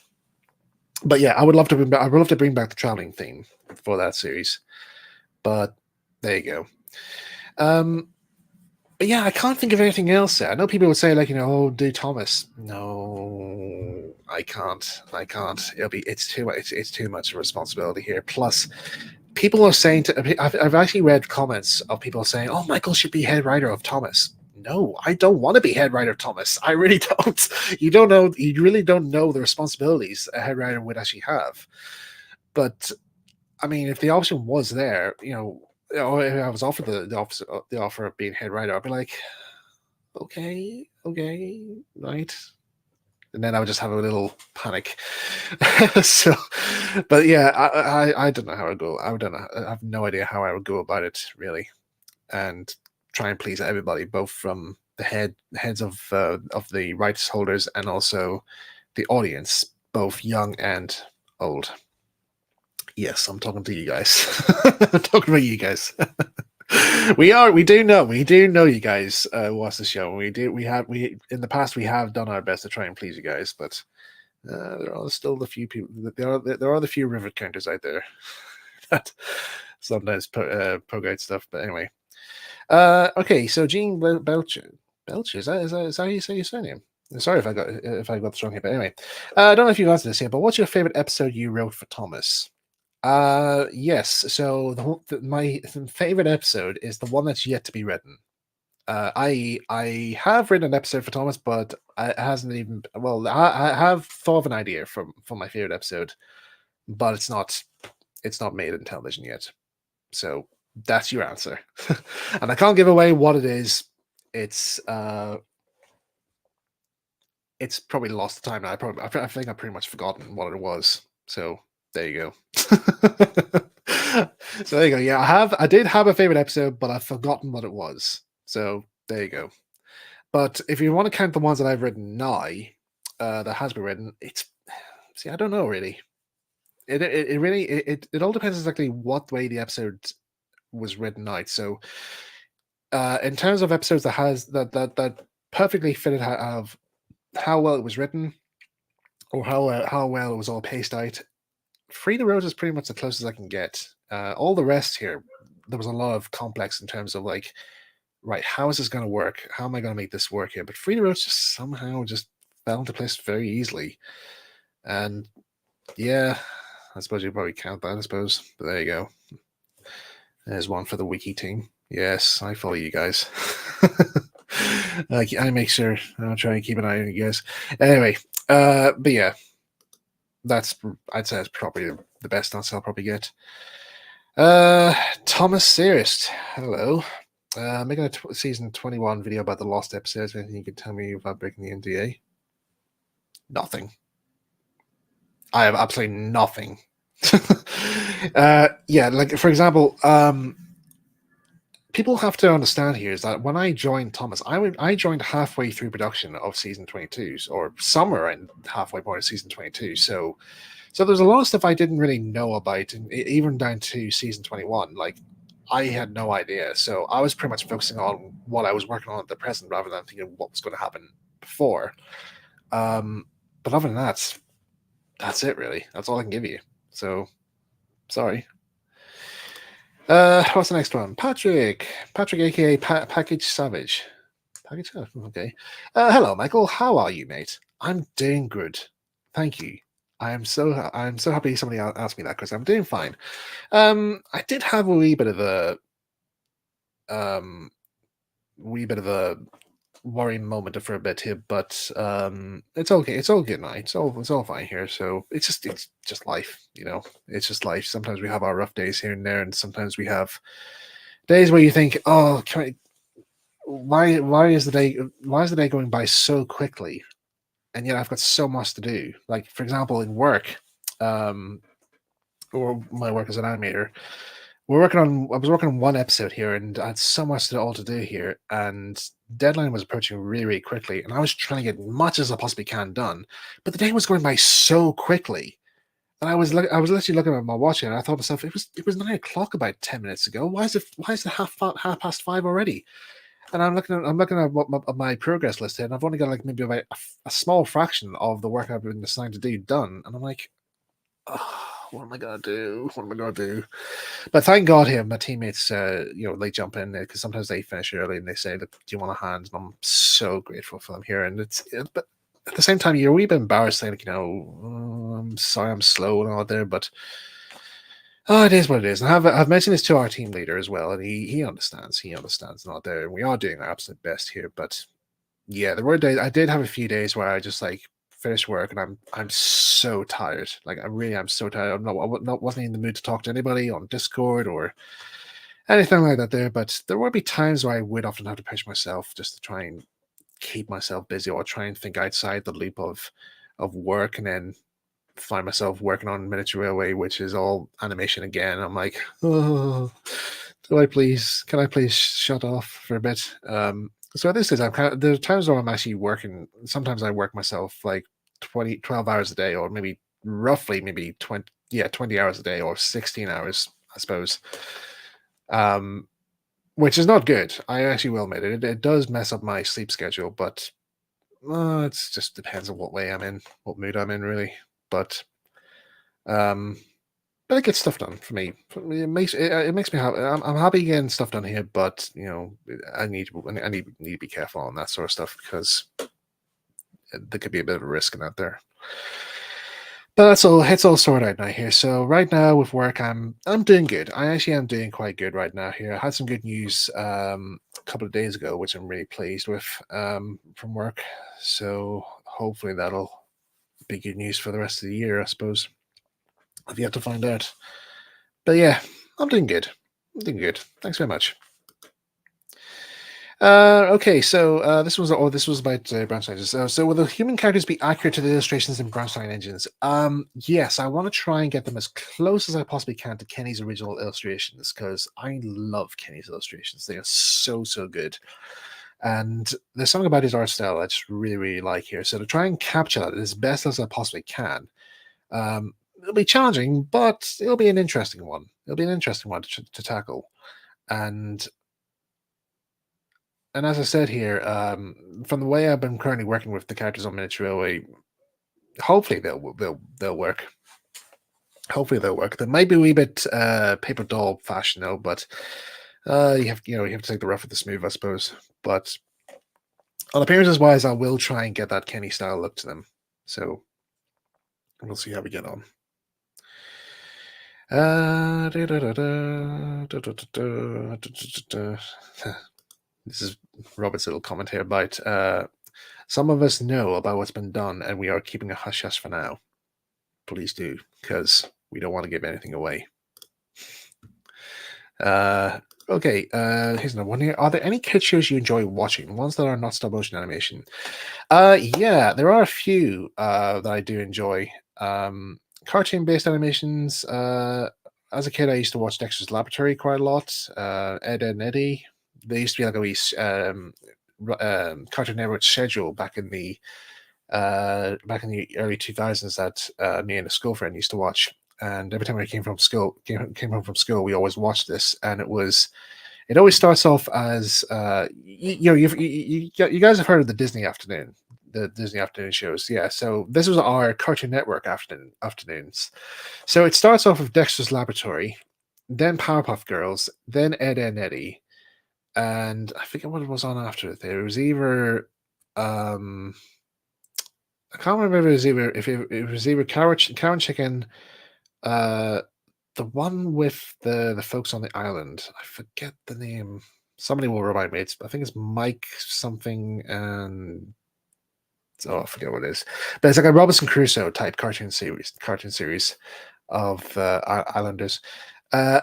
But yeah, I would love to bring back the traveling theme for that series. But there you go. But yeah, I can't think of anything else there. I know people would say, like, oh, do Thomas. No, I can't. It's too much responsibility here. Plus, people are saying I've actually read comments of people saying, oh, Michael should be head writer of Thomas. No, I don't want to be head writer of Thomas. I really don't. You really don't know the responsibilities a head writer would actually have. But I mean, if the option was there, if I was offered the offer of being head writer, I'd be like, okay, right. And then I would just have a little panic. So, but yeah, I don't know how I'd go. I don't know. I have no idea how I would go about it, really, and try and please everybody, both from the heads of the rights holders and also the audience, both young and old. Yes, I'm talking to you guys. I'm talking about you guys. We do know you guys watch the show. We in the past we have done our best to try and please you guys, but there are still the few people. There are the few rivet counters out there that sometimes progate stuff. But anyway, okay. So Gene Belcher, is that how you say your surname? Sorry if I got this wrong here, but anyway, I don't know if you answered this here, but what's your favorite episode you wrote for Thomas? Yes. So my favorite episode is the one that's yet to be written. I have written an episode for Thomas, but it hasn't even. Well, I have thought of an idea for my favorite episode, but it's not made in television yet. So that's your answer, and I can't give away what it is. It's probably lost the time. I think I've pretty much forgotten what it was. So there you go. So there you go. Yeah, I did have a favorite episode, but I've forgotten what it was. So there you go. But if you want to count the ones that I've written now, that has been written, I don't know really. It really it all depends exactly what way the episode was written out. So in terms of episodes that perfectly fitted of how well it was written, or how well it was all paced out, Free the Rose is pretty much the closest I can get. All the rest here, there was a lot of complex in terms of like, right, how is this going to work? How am I going to make this work here? But Free the Rose just somehow just fell into place very easily. And yeah, I suppose you probably count that, I suppose. But there you go. There's one for the wiki team. Yes, I follow you guys. I make sure I'll try and keep an eye on you guys. Anyway, but yeah, I'd say that's probably the best answer I'll probably get. Thomas Searist, hello. Making a season 21 video about the lost episodes. Anything you can tell me about breaking the NDA? Nothing. I have absolutely nothing. Yeah, like for example, people have to understand here is that when I joined Thomas, I joined halfway through production of season 22, or somewhere in halfway point of season 22. So there's a lot of stuff I didn't really know about, and even down to season 21. Like I had no idea, so I was pretty much focusing on what I was working on at the present rather than thinking what was going to happen before. But other than that, that's it really. That's all I can give you. So sorry. What's the next one? Patrick, aka Package Savage. Package, okay. Hello, Michael. How are you, mate? I'm doing good, thank you. I'm so happy somebody asked me that because I'm doing fine. I did have a um, wee bit of a worrying moment for a bit here, but it's okay. It's all good now. It's all fine here. So it's just life, you know. It's just life. Sometimes we have our rough days here and there, and sometimes we have days where you think, "Oh, why is the day going by so quickly?" And yet I've got so much to do. Like for example, in work, or my work as an animator, I was working on one episode here, and I had so much all to do here, and deadline was approaching really, really quickly, and I was trying to get much as I possibly can done, but the day was going by so quickly. And I was literally looking at my watch and I thought to myself, it was 9 o'clock about 10 minutes ago. Why is it half past five already? And I'm looking at my progress list here, and I've only got like maybe about a small fraction of the work I've been assigned to do done, and I'm like, oh, what am I gonna do? What am I gonna do? But thank God here, my teammates, they jump in there because sometimes they finish early and they say, "Look, do you want a hand?" And I'm so grateful for them here. And but at the same time, you're a wee bit embarrassed, saying, like, "Oh, I'm sorry, I'm slow and all there," but oh, it is what it is. And I've mentioned this to our team leader as well, and he understands. He understands not there. And we are doing our absolute best here. But yeah, there were days I did have a few days where I just like finished work and I'm so tired. Like I really am so tired. Wasn't in the mood to talk to anybody on Discord or anything like that there. But there would be times where I would often have to push myself just to try and keep myself busy or try and think outside the loop of work, and then find myself working on Miniature Railway, which is all animation again. I'm like, oh, can I please shut off for a bit? So this is, there are times where I'm actually working. Sometimes I work myself like 12 hours a day, or maybe roughly maybe 20 hours a day, or 16 hours, I suppose. Which is not good. I actually will admit it. It does mess up my sleep schedule, but it just depends on what way I'm in, what mood I'm in, really. But um, but it gets stuff done for me. It makes me happy. I'm happy getting stuff done here, but I need to be careful on that sort of stuff because there could be a bit of a risk in that there. But that's all. It's all sorted out now here. So right now with work, I'm doing good. I actually am doing quite good right now here. I had some good news a couple of days ago, which I'm really pleased with from work. So hopefully that'll be good news for the rest of the year, I suppose. I've yet to find out. But yeah, I'm doing good. I'm doing good. Thanks very much. Okay, so this was about branch engines. So will the human characters be accurate to the illustrations in branch line engines? Yes, I want to try and get them as close as I possibly can to Kenny's original illustrations because I love Kenny's illustrations. They are so good, and there's something about his art style I just really really like here. So to try and capture that as best as I possibly can, it'll be challenging, but it'll be an interesting one. It'll be an interesting one to tackle, and as I said here, from the way I've been currently working with the characters on Miniature Railway, hopefully they'll work. Hopefully they'll work. They might be a wee bit paper doll fashion though, but you have to take the rough with the smooth, I suppose. But on appearances wise, I will try and get that Kenny style look to them. So we'll see how we get on. This is Robert's little comment here about some of us know about what's been done and we are keeping a hush hush for now. Please do, because We don't want to give anything away. Okay, here's another one here. Are there any kid shows you enjoy watching? Ones that are not stop motion animation? Yeah, there are a few that I do enjoy. Cartoon-based animations. As a kid, I used to watch Dexter's Laboratory quite a lot. Ed, Edd n Eddy. They used to be like a wee Cartoon Network schedule back in the early 2000s that me and a school friend used to watch. And every time I came home from school, we always watched this, and it always starts off as you guys have heard of the Disney afternoon, the Disney afternoon shows, yeah. So this was our Cartoon Network afternoons. So it starts off with Dexter's Laboratory, then Powerpuff Girls, then Ed, Edd n Eddy, and I forget what it was on after it. There it was either I can't remember if it was either Cow and Chicken, uh, the one with the folks on the island. I forget the name. Somebody will remind me. I think it's Mike something, and oh, I forget what it is. But it's like a Robinson Crusoe type cartoon series of islanders. Uh,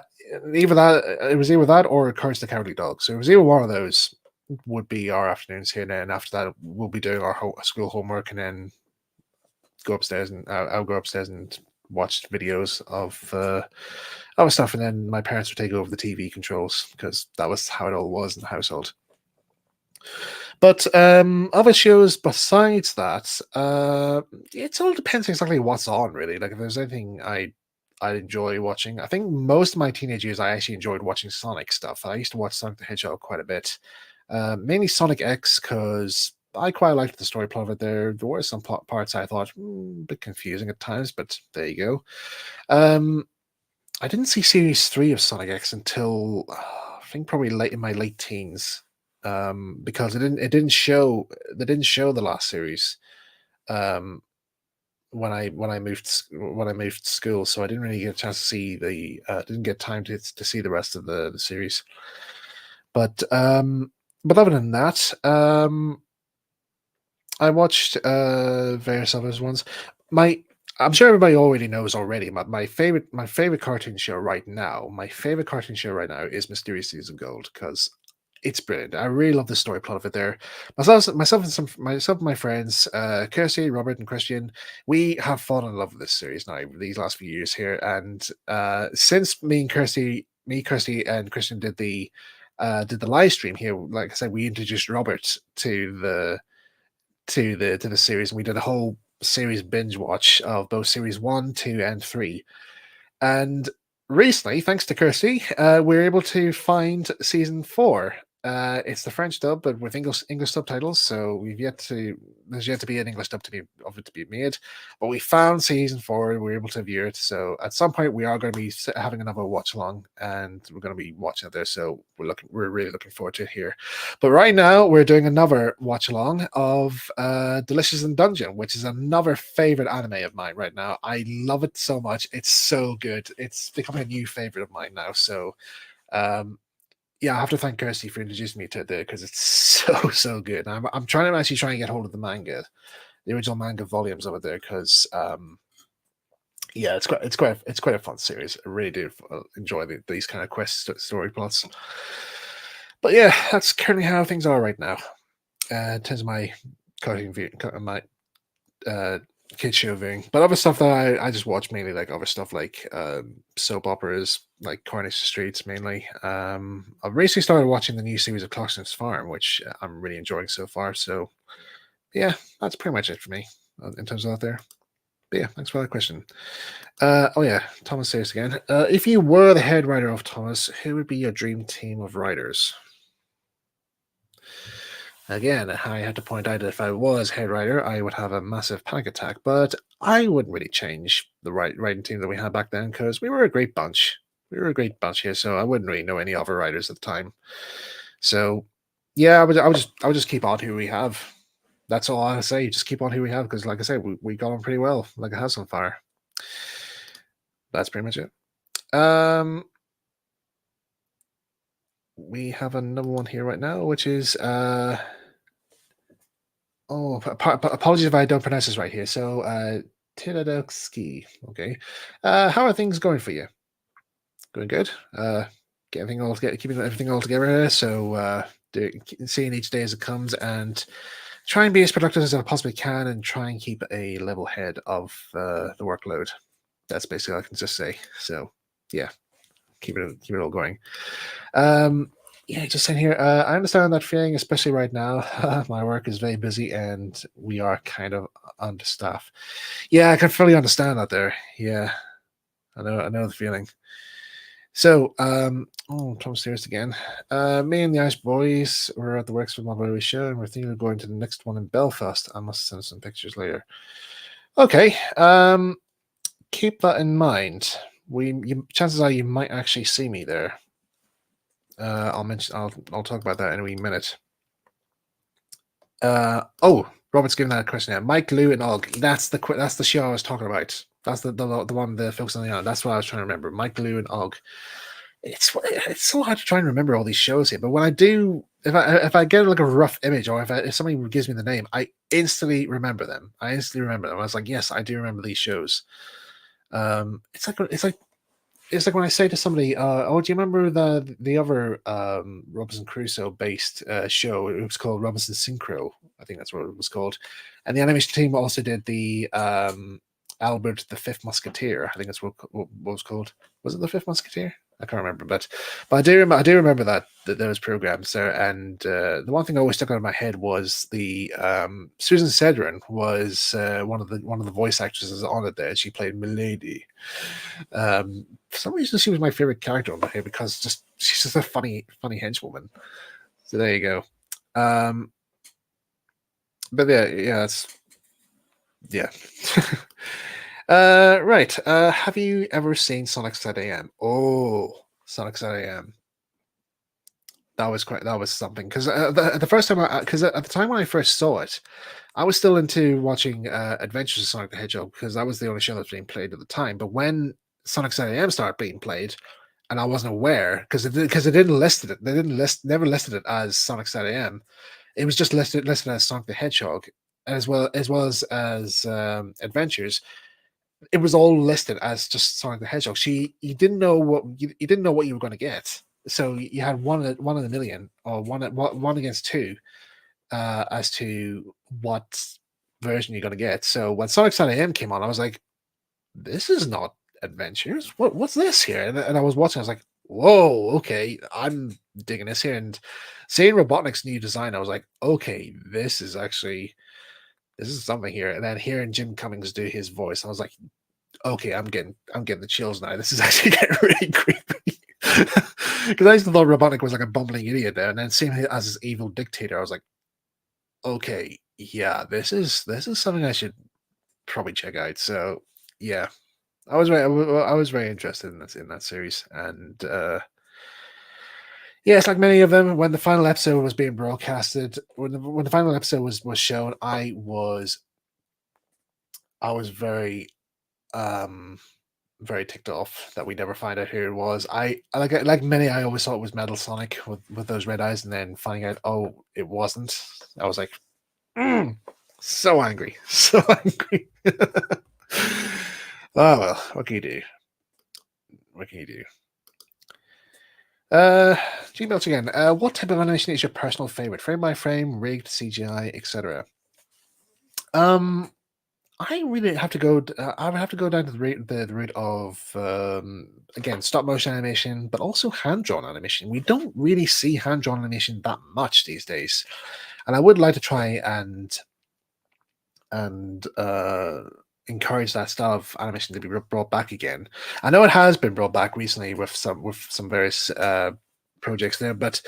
either that it was either that or Courage the Cowardly Dog. So it was either one of those would be our afternoons here. And then after that, we'll be doing our school homework, and then go upstairs and I'll go upstairs and watch videos of other stuff, and then my parents would take over the TV controls because that was how it all was in the household. But other shows besides that, it all depends exactly what's on, really. Like if there's anything I enjoy watching, I think most of my teenage years I actually enjoyed watching Sonic stuff. I used to watch Sonic the Hedgehog quite a bit, mainly Sonic X because I quite liked the story plot of it. There were some parts I thought a bit confusing at times, but there you go. Um, I didn't see Series 3 of Sonic X until I think probably late in my late teens, because they didn't show the last series um, when I moved to school, so I didn't really get a chance to see didn't get time to see the rest of the series. But other than that, I watched various other ones. My I'm sure everybody already knows already. My favorite cartoon show right now. My favorite cartoon show right now is Mysterious Cities of Gold because it's brilliant. I really love the story plot of it. There, myself and my friends, Kirsty, Robert, and Christian, we have fallen in love with this series now these last few years here. And since Kirsty, and Christian did the live stream here, like I said, we introduced Robert to the series, and we did a whole series binge watch of both series 1, 2, and 3. And recently, thanks to Kirsty, we're able to find season 4. It's the French dub, but with English subtitles. So there's yet to be an English dub to be made. But we found season 4. And we're able to view it. So at some point, we are going to be having another watch along, and we're going to be watching it there. So we're really looking forward to it here. But right now, we're doing another watch along of Delicious in Dungeon, which is another favorite anime of mine right now. I love it so much. It's so good. It's becoming a new favorite of mine now. So, um, yeah, I have to thank Kirsty for introducing me to it there because it's so good. I'm trying to actually try and get hold of the original manga volumes of it there because yeah, it's quite a fun series. I really do enjoy these kind of story plots. But yeah, that's currently how things are right now. In terms of my cartoon view, my uh, kid show viewing. But other stuff that I just watch mainly like other stuff like soap operas, like Coronation Streets mainly. I've recently started watching the new series of Clarkson's Farm, which I'm really enjoying so far. So yeah, that's pretty much it for me in terms of that there. But yeah, thanks for that question. Oh yeah, Thomas says again. If you were the head writer of Thomas, who would be your dream team of writers? Again, I had to point out that if I was head writer, I would have a massive panic attack, but I wouldn't really change the writing team that we had back then because we were a great bunch. We were a great bunch here, so I wouldn't really know any other writers at the time. So, yeah, I would just keep on who we have. That's all I say. Just keep on who we have because, like I said, we got on pretty well, like a house on fire. That's pretty much it. We have another one here right now, which is oh, apologies if I don't pronounce this right here. So, Tiradowski. Okay. How are things going for you? Going good. Get everything all together, keeping everything all together. So seeing each day as it comes, and try and be as productive as I possibly can, and try and keep a level head of the workload. That's basically all I can just say. So yeah, keep it all going. Um, yeah, just saying here. I understand that feeling, especially right now. My work is very busy, and we are kind of understaffed. Yeah, I can fully understand that. There, yeah, I know the feeling. So, Tom Stairs again. Me and the Irish boys were at the Works for my Broadway show, and we're thinking of going to the next one in Belfast. I must send some pictures later. Okay. Keep that in mind. Chances are you might actually see me there. I'll talk about that in a wee minute. Robert's giving that a question now. Mike, Lou, and Og. That's the show I was talking about. That's the one the folks on the island. That's what I was trying to remember. Mike, Lou, and Og. It's so hard to try and remember all these shows here. But when I do, if I get like a rough image, or if somebody gives me the name, I instantly remember them. I was like, yes, I do remember these shows. It's like when I say to somebody, "Oh, do you remember the other Robinson Crusoe based show? It was called Robinson Synchro. I think that's what it was called." And the animation team also did the Albert the Fifth Musketeer. I think that's what was called. Was it the Fifth Musketeer? I can't remember, but I do remember that those programs there. And the one thing I always stuck out of my head was the Susan Cedrin was one of the voice actresses on it. There, she played Milady. For some reason, she was my favorite character on here because she's just a funny henchwoman. So there you go. But yeah, that's yeah. Right. Have you ever seen Sonic Side AM? Oh, Sonic Side AM. That was something because the first time because at the time when I first saw it, I was still into watching Adventures of Sonic the Hedgehog because that was the only show that was being played at the time. But when Sonic Side AM started being played, and I wasn't aware because they didn't listed it. They didn't never listed it as Sonic Side AM. It was just listed as Sonic the Hedgehog, as Adventures. It was all listed as just Sonic the Hedgehog. You didn't know you didn't know what you were going to get. So you had one in a million, or one against two, as to what version you're going to get. So when Sonic Side AM came on, I was like, "This is not Adventures. What's this here?" And I was watching. I was like, "Whoa, okay, I'm digging this here." And seeing Robotnik's new design, I was like, "Okay, this is something here." And then hearing Jim Cummings do his voice, I was like, "Okay, I'm getting the chills now. This is actually getting really creepy." Because I used to thought Robotnik was like a bumbling idiot there, and then seeing him as his evil dictator, I was like, "Okay, yeah, this is something I should probably check out." So yeah, I was very interested in that series, and yeah, it's like many of them. When the final episode was being broadcasted, when the final episode was shown, I was um very ticked off that we never find out who it was. Like many, I always thought it was Metal Sonic with those red eyes, and then finding out, oh, it wasn't. I was like, so angry, so angry. Oh well, what can you do? What can you do? Gmail again. What type of animation is your personal favorite? Frame by frame, rigged, CGI, etc. Um, I really have to go. I would have to go down to the route of again stop motion animation, but also hand drawn animation. We don't really see hand drawn animation that much these days, and I would like to try and encourage that style of animation to be brought back again. I know it has been brought back recently with some various projects there, but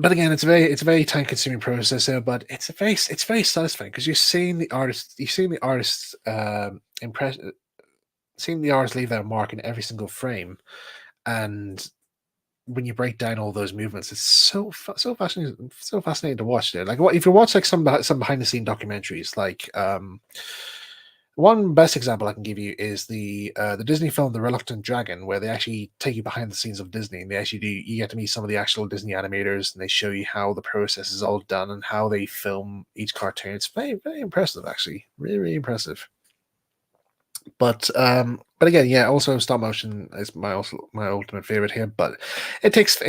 again, it's a very time consuming process there, but it's very satisfying because you're seeing the artist impress, seeing the artist leave their mark in every single frame, and when you break down all those movements, it's so fascinating to watch. There, like what if you watch like some behind the scene documentaries, like one best example I can give you is the Disney film The Reluctant Dragon, where they actually take you behind the scenes of Disney, and they actually do you get to meet some of the actual Disney animators, and they show you how the process is all done and how they film each cartoon. It's very impressive, actually, really impressive. But again, yeah. Also, stop motion is my ultimate favorite here. But it takes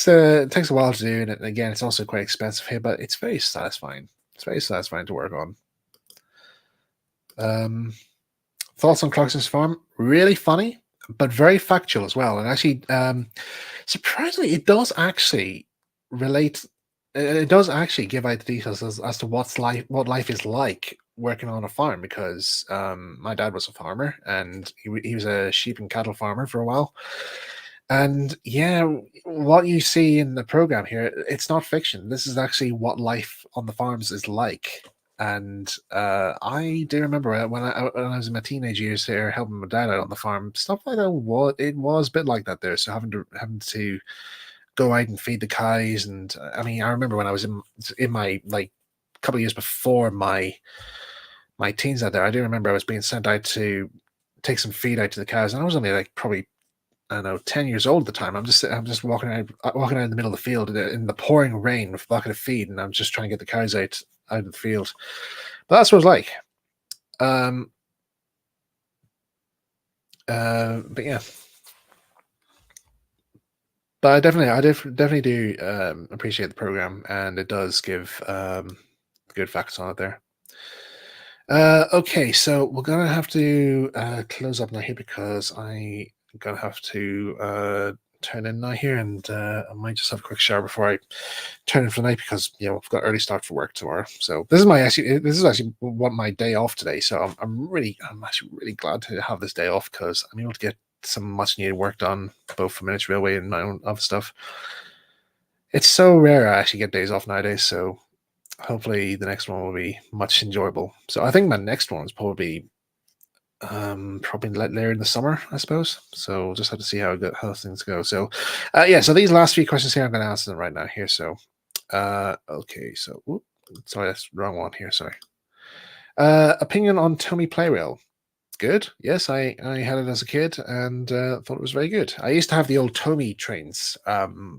a while to do, and again, it's also quite expensive here. But it's very satisfying. It's very satisfying to work on. Um, Thoughts on Clarkson's Farm? Really funny, but very factual as well. And actually, surprisingly, it does actually relate. It does actually give out the details as to what life is like working on a farm. Because my dad was a farmer, and he was a sheep and cattle farmer for a while. And yeah, what you see in the program here, it's not fiction. This is actually what life on the farms is like. And I do remember when I was in my teenage years here, helping my dad out on the farm, stuff like that. It was a bit like that there. So having to go out and feed the cows, and I mean, I remember when I was in my like couple of years before my teens out there, I do remember I was being sent out to take some feed out to the cows, and I was only like probably, I don't know, 10 years old at the time. I'm just walking out in the middle of the field in the pouring rain with a bucket of feed, and I'm just trying to get the cows out of the field. But that's what it's like. Um, but yeah, but definitely do appreciate the program, and it does give good facts on it there. Okay, so we're gonna have to close up now here because I'm gonna have to turn in now here, and I might just have a quick shower before I turn in for the night because I've got early start for work tomorrow. So this is actually what my day off today. So I'm actually really glad to have this day off because I'm able to get some much needed work done both for Miniature Railway and my own other stuff. It's so rare I actually get days off nowadays, so hopefully the next one will be much enjoyable. So I think my next one is probably later in the summer, I suppose. So we'll just have to see how things go. So yeah, so these last few questions here, I'm going to answer them right now here. So okay, so sorry, that's the wrong one here. Sorry. Opinion on Tommy Playrail? Good. Yes, I had it as a kid and thought it was very good. I used to have the old Tommy trains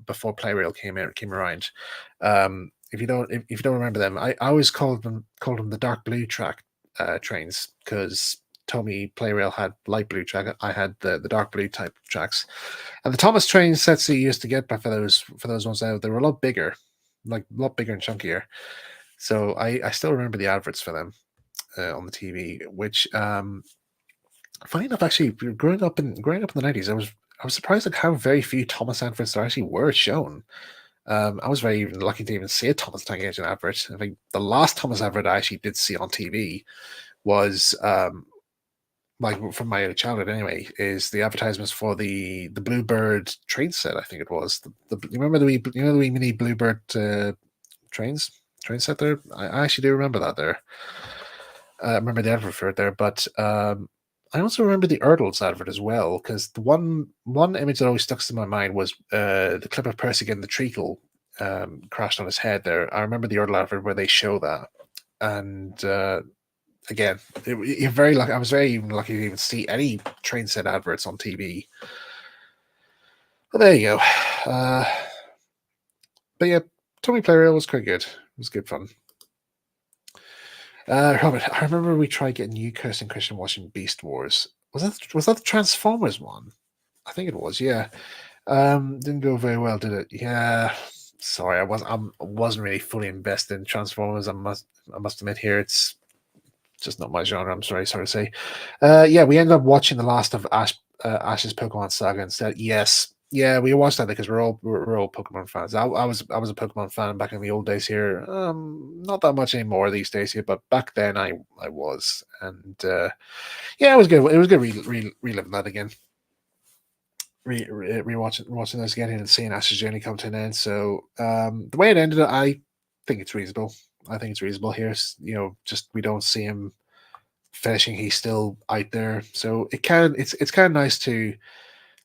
before Playrail came around. If you don't remember them, I always called them the dark blue track trains because Tommy Playrail had light blue track. I had the dark blue type tracks, and the Thomas train sets that you used to get for those ones out, they were a lot bigger, like a lot bigger and chunkier. So I still remember the adverts for them on the TV, which funny enough, actually, growing up in the 90s, I was surprised at how very few Thomas adverts there actually were shown. I was very even lucky to even see a Thomas Tank Engine advert. I think the last Thomas advert I actually did see on TV was like from my early childhood anyway, is the advertisements for the Bluebird train set. I think it was you remember the wee mini Bluebird trains train set there. I actually do remember that there. I remember the advert for it there, but I also remember the Erdals advert as well because the one image that always sticks to my mind was the clip of Percy getting the treacle crashed on his head. There, I remember the Erdal advert where they show that, and again, you're very lucky. I was very even lucky to even see any train set adverts on TV. But there you go. But yeah, Tommy Player was quite good. It was good fun. Robert, I remember we tried getting you, Kirsten and Christian watching Beast Wars. Was that the Transformers one? I think it was. Yeah. Didn't go very well, did it? Yeah. Sorry, I wasn't really fully invested in Transformers. I must admit here, it's just not my genre. I'm sorry to say. Yeah, we ended up watching the last of Ash's Pokemon Saga instead. Yes, yeah, we watched that because we're all Pokemon fans. I was a Pokemon fan back in the old days here. Not that much anymore these days here, but back then I was, and yeah, it was good. It was good reliving that again. Watching those again and seeing Ash's journey come to an end. So the way it ended, I think it's reasonable. I think it's reasonable here. Just we don't see him finishing. He's still out there, so it's kind of nice to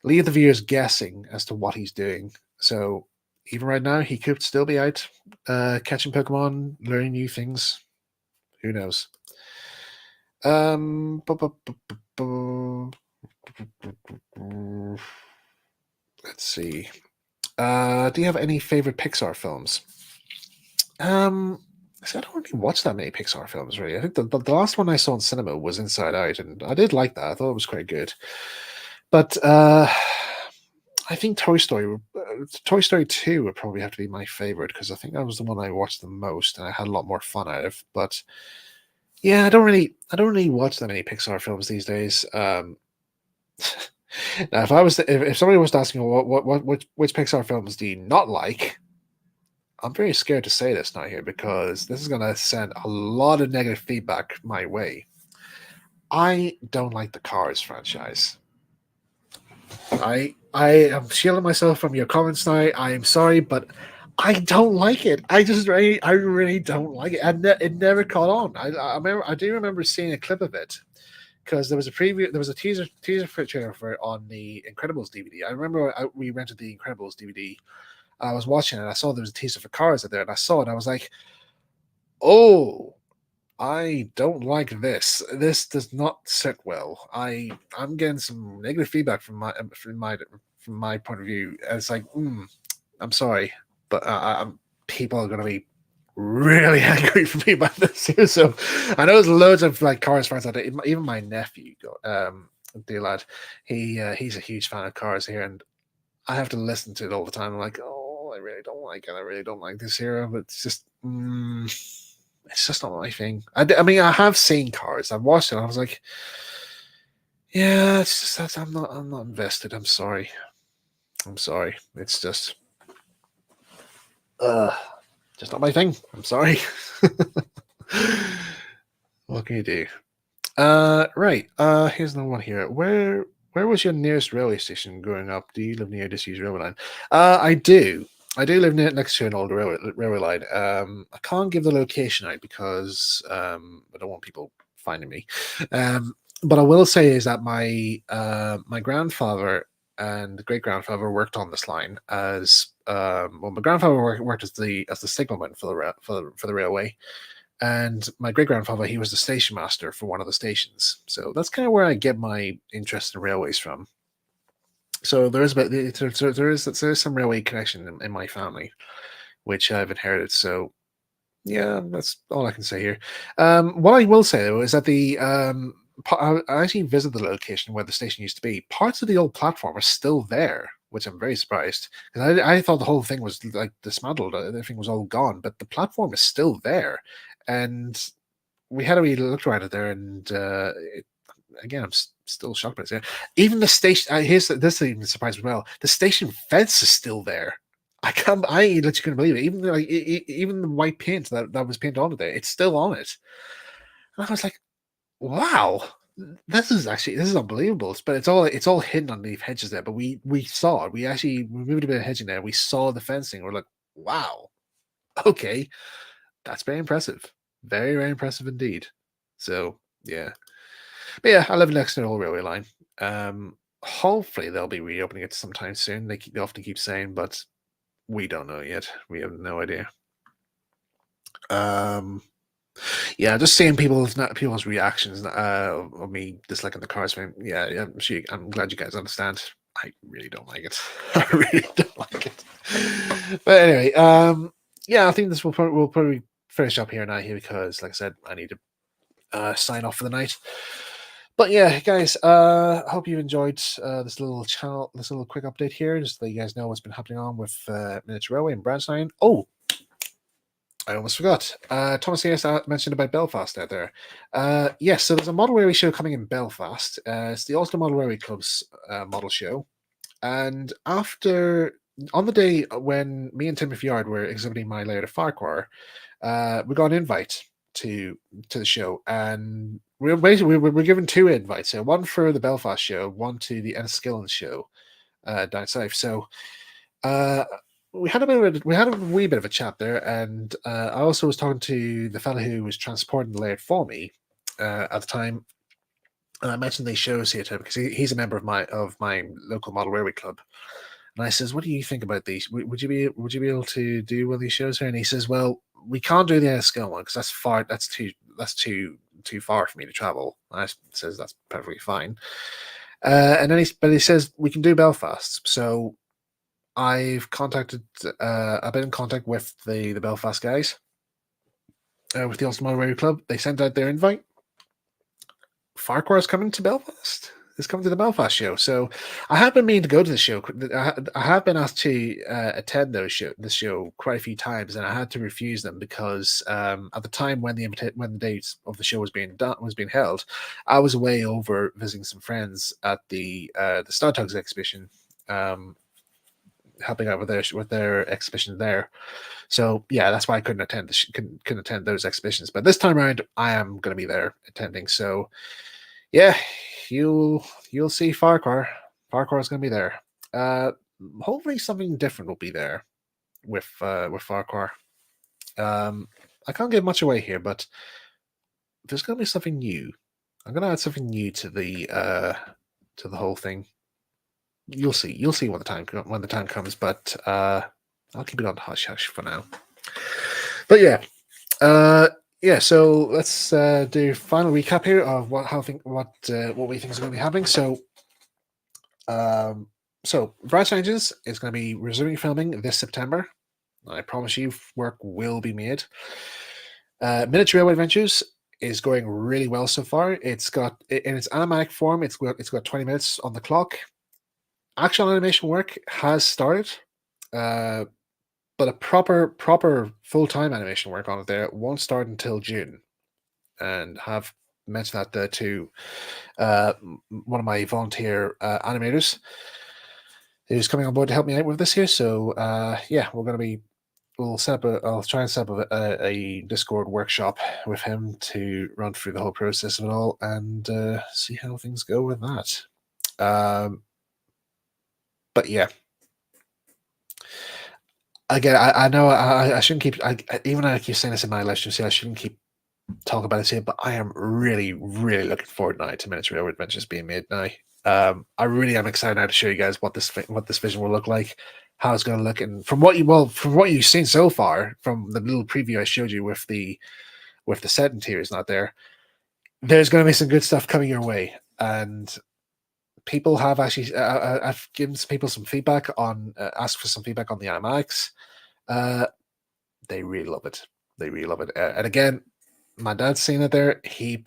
leave the viewers guessing as to what he's doing. So even right now, he could still be out catching Pokemon, learning new things. Who knows? Let's see. Do you have any favorite Pixar films? Um, See, I don't really watch that many Pixar films, really. I think the last one I saw in cinema was Inside Out, and I did like that. I thought it was quite good. But I think Toy Story 2 would probably have to be my favorite because I think that was the one I watched the most and I had a lot more fun out of. But yeah, I don't really watch that many Pixar films these days. Now, if somebody was to ask me which Pixar films do you not like, I'm very scared to say this now here because this is going to send a lot of negative feedback my way. I don't like the Cars franchise. I am shielding myself from your comments now. I am sorry, but I don't like it. I really don't like it. And it never caught on. I do remember seeing a clip of it because there was a preview, there was a teaser for trailer for it on the Incredibles DVD. I remember we rented the Incredibles DVD. I was watching it. I saw there was a teaser for Cars out there, and I saw it. And I was like, oh, I don't like this. This does not sit well. I'm getting some negative feedback from my point of view. And it's like, I'm sorry, but people are going to be really angry for me about this here. So I know there's loads of like Cars fans out there. Even my nephew, dear lad, he's a huge fan of Cars here, and I have to listen to it all the time. I'm like, oh, I really don't like it. I really don't like this hero, but it's just not my thing. I mean, I have seen Cars. I've watched it. I was like, yeah, it's just that I'm not invested. I'm sorry. I'm sorry. It's uh, just not my thing. I'm sorry. What can you do? Right. Here's another one here. Where was your nearest railway station growing up? Do you live near a disused railway line? I do. I do live next to an old railway line. I can't give the location out because I don't want people finding me. But I will say is that my grandfather and great grandfather worked on this line as well. My grandfather worked as the signalman for for the railway, and my great grandfather, he was the station master for one of the stations. So that's kind of where I get my interest in railways from. So there is some railway connection in my family, which I've inherited. So yeah, that's all I can say here. What I will say though is that I actually visited the location where the station used to be. Parts of the old platform are still there, which I'm very surprised because I thought the whole thing was like dismantled. Everything was all gone, but the platform is still there, and we had a wee look around it there, and again, I'm still shocked by this. Yeah. Even the station. Here's this even surprised me as well. The station fence is still there. I can't. I literally couldn't believe it. Even like even the white paint that was painted on it there, it's still on it. And I was like, wow, this is unbelievable. But it's all hidden underneath hedges there. But we saw it. We moved a bit of hedging there. We saw the fencing. We're like, wow, okay, that's very impressive. Very very impressive indeed. So yeah. But yeah, I live next to an old railway line. Hopefully they'll be reopening it sometime soon. They often keep saying, but we don't know yet. We have no idea. Um, yeah, just seeing people's reactions of me disliking the Cars film. Yeah, yeah, I'm glad you guys understand. I really don't like it. I really don't like it. But anyway, yeah, I think this will probably finish up here now here because, like I said, I need to sign off for the night. But yeah, guys, I hope you enjoyed this little quick update here, just to let you guys know what's been happening on with Miniature Railway and Branstein. Oh, I almost forgot. Thomas Hayes mentioned about Belfast out there. Yes, so there's a model railway show coming in Belfast. It's the Ulster Model Railway Club's model show. And on the day when me and Timothy Yard were exhibiting my layout of Farquhar, we got an invite to the show, and we're given two invites. So one for the Belfast show, one to the Enniskillen show down south. So uh, we had a wee bit of a chat there, and I also was talking to the fellow who was transporting the layout for me at the time. And I mentioned these shows here to him because he's a member of my local model railway club. And I says, "What do you think about these? Would you be able to do one of these shows here?" And he says, "Well, we can't do the Enniskillen one because that's far. That's too far for me to travel." And I says that's perfectly fine. And then he says we can do Belfast. So I've been in contact with the Belfast guys, with the Ulster Motor Club. They sent out their invite. Farquhar is coming to Belfast. Is coming to the Belfast show. So I have been meaning to go to the show. I have been asked to attend this show quite a few times, and I had to refuse them because at the time when the date of the show was being held, I was away over visiting some friends at the Star Tugs exhibition, helping out with their exhibition there. So yeah, that's why I couldn't attend couldn't attend those exhibitions. But this time around, I am going to be there attending. So yeah, you'll see Farquhar. Farquhar's going to be there. Hopefully something different will be there with Farquhar. I can't give much away here, but there's going to be something new. I'm going to add something new to the whole thing. You'll see. You'll see when the time comes. But I'll keep it on hush hush for now. But yeah, so let's do final recap here of what we think is going to be happening. So, Bright Engines is going to be resuming filming this September. I promise you, work will be made. Miniature Railway Adventures is going really well so far. It's got in its animatic form. It's got 20 minutes on the clock. Actual animation work has started. But a proper full-time animation work on it there won't start until June, and have mentioned that to one of my volunteer animators who's coming on board to help me out with this here. So yeah, we'll set up I'll try and set up a Discord workshop with him to run through the whole process of it all and see how things go with that. But yeah. Again, I know I shouldn't keep. Even though I keep saying this in my live stream, I shouldn't keep talking about this here. But I am really, really looking forward now to Miniature Railway Adventures being made now. I really am excited now to show you guys what this vision will look like, how it's going to look, and from what you've seen so far, from the little preview I showed you with the set interiors not there, there's going to be some good stuff coming your way, and people have actually I've given people some feedback on asked for some feedback on the animatics. They really love it. They really love it. And again, my dad's seen it there. He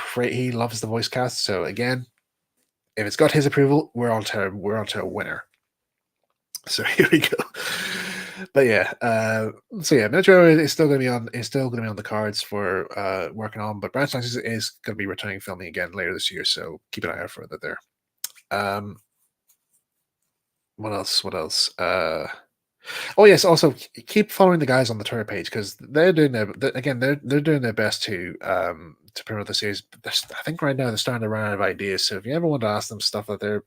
loves the voice cast. So again, if it's got his approval, we're on to a winner. So here we go. But yeah, so yeah, Metro is still going to be on. Is still going to be on the cards for working on. But Branch Lines is going to be returning filming again later this year. So keep an eye out for that there. What else? What else? Oh yes. Also, keep following the guys on the Twitter page because they're doing they're doing their best to promote the series. I think right now they're starting to run out of ideas. So if you ever want to ask them stuff that they're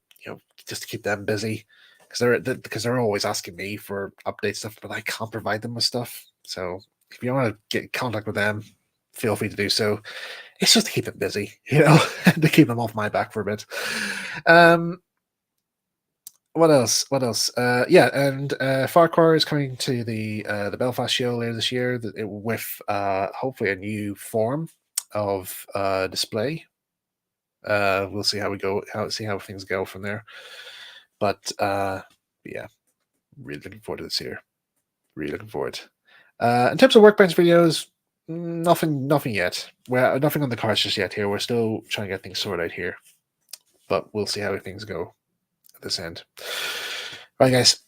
just to keep them busy, because they're always asking me for update stuff, but I can't provide them with stuff. So if you want to get in contact with them, feel free to do so. It's just to keep them busy, to keep them off my back for a bit. What else? What else? Yeah, and Farquhar is coming to the Belfast show later this year with hopefully a new form of display. We'll see how we go. See how things go from there. But yeah, really looking forward to this year. Really looking forward. In terms of workbench videos, nothing yet. Well, nothing on the cards just yet. Here, we're still trying to get things sorted out here, but we'll see how things go at this end. Right, guys,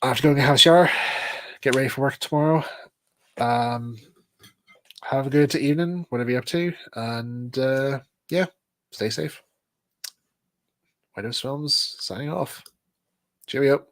I have to go and have a shower, get ready for work tomorrow. Have a good evening, whatever you're up to, and yeah, stay safe. White House Films signing off. Cheerio.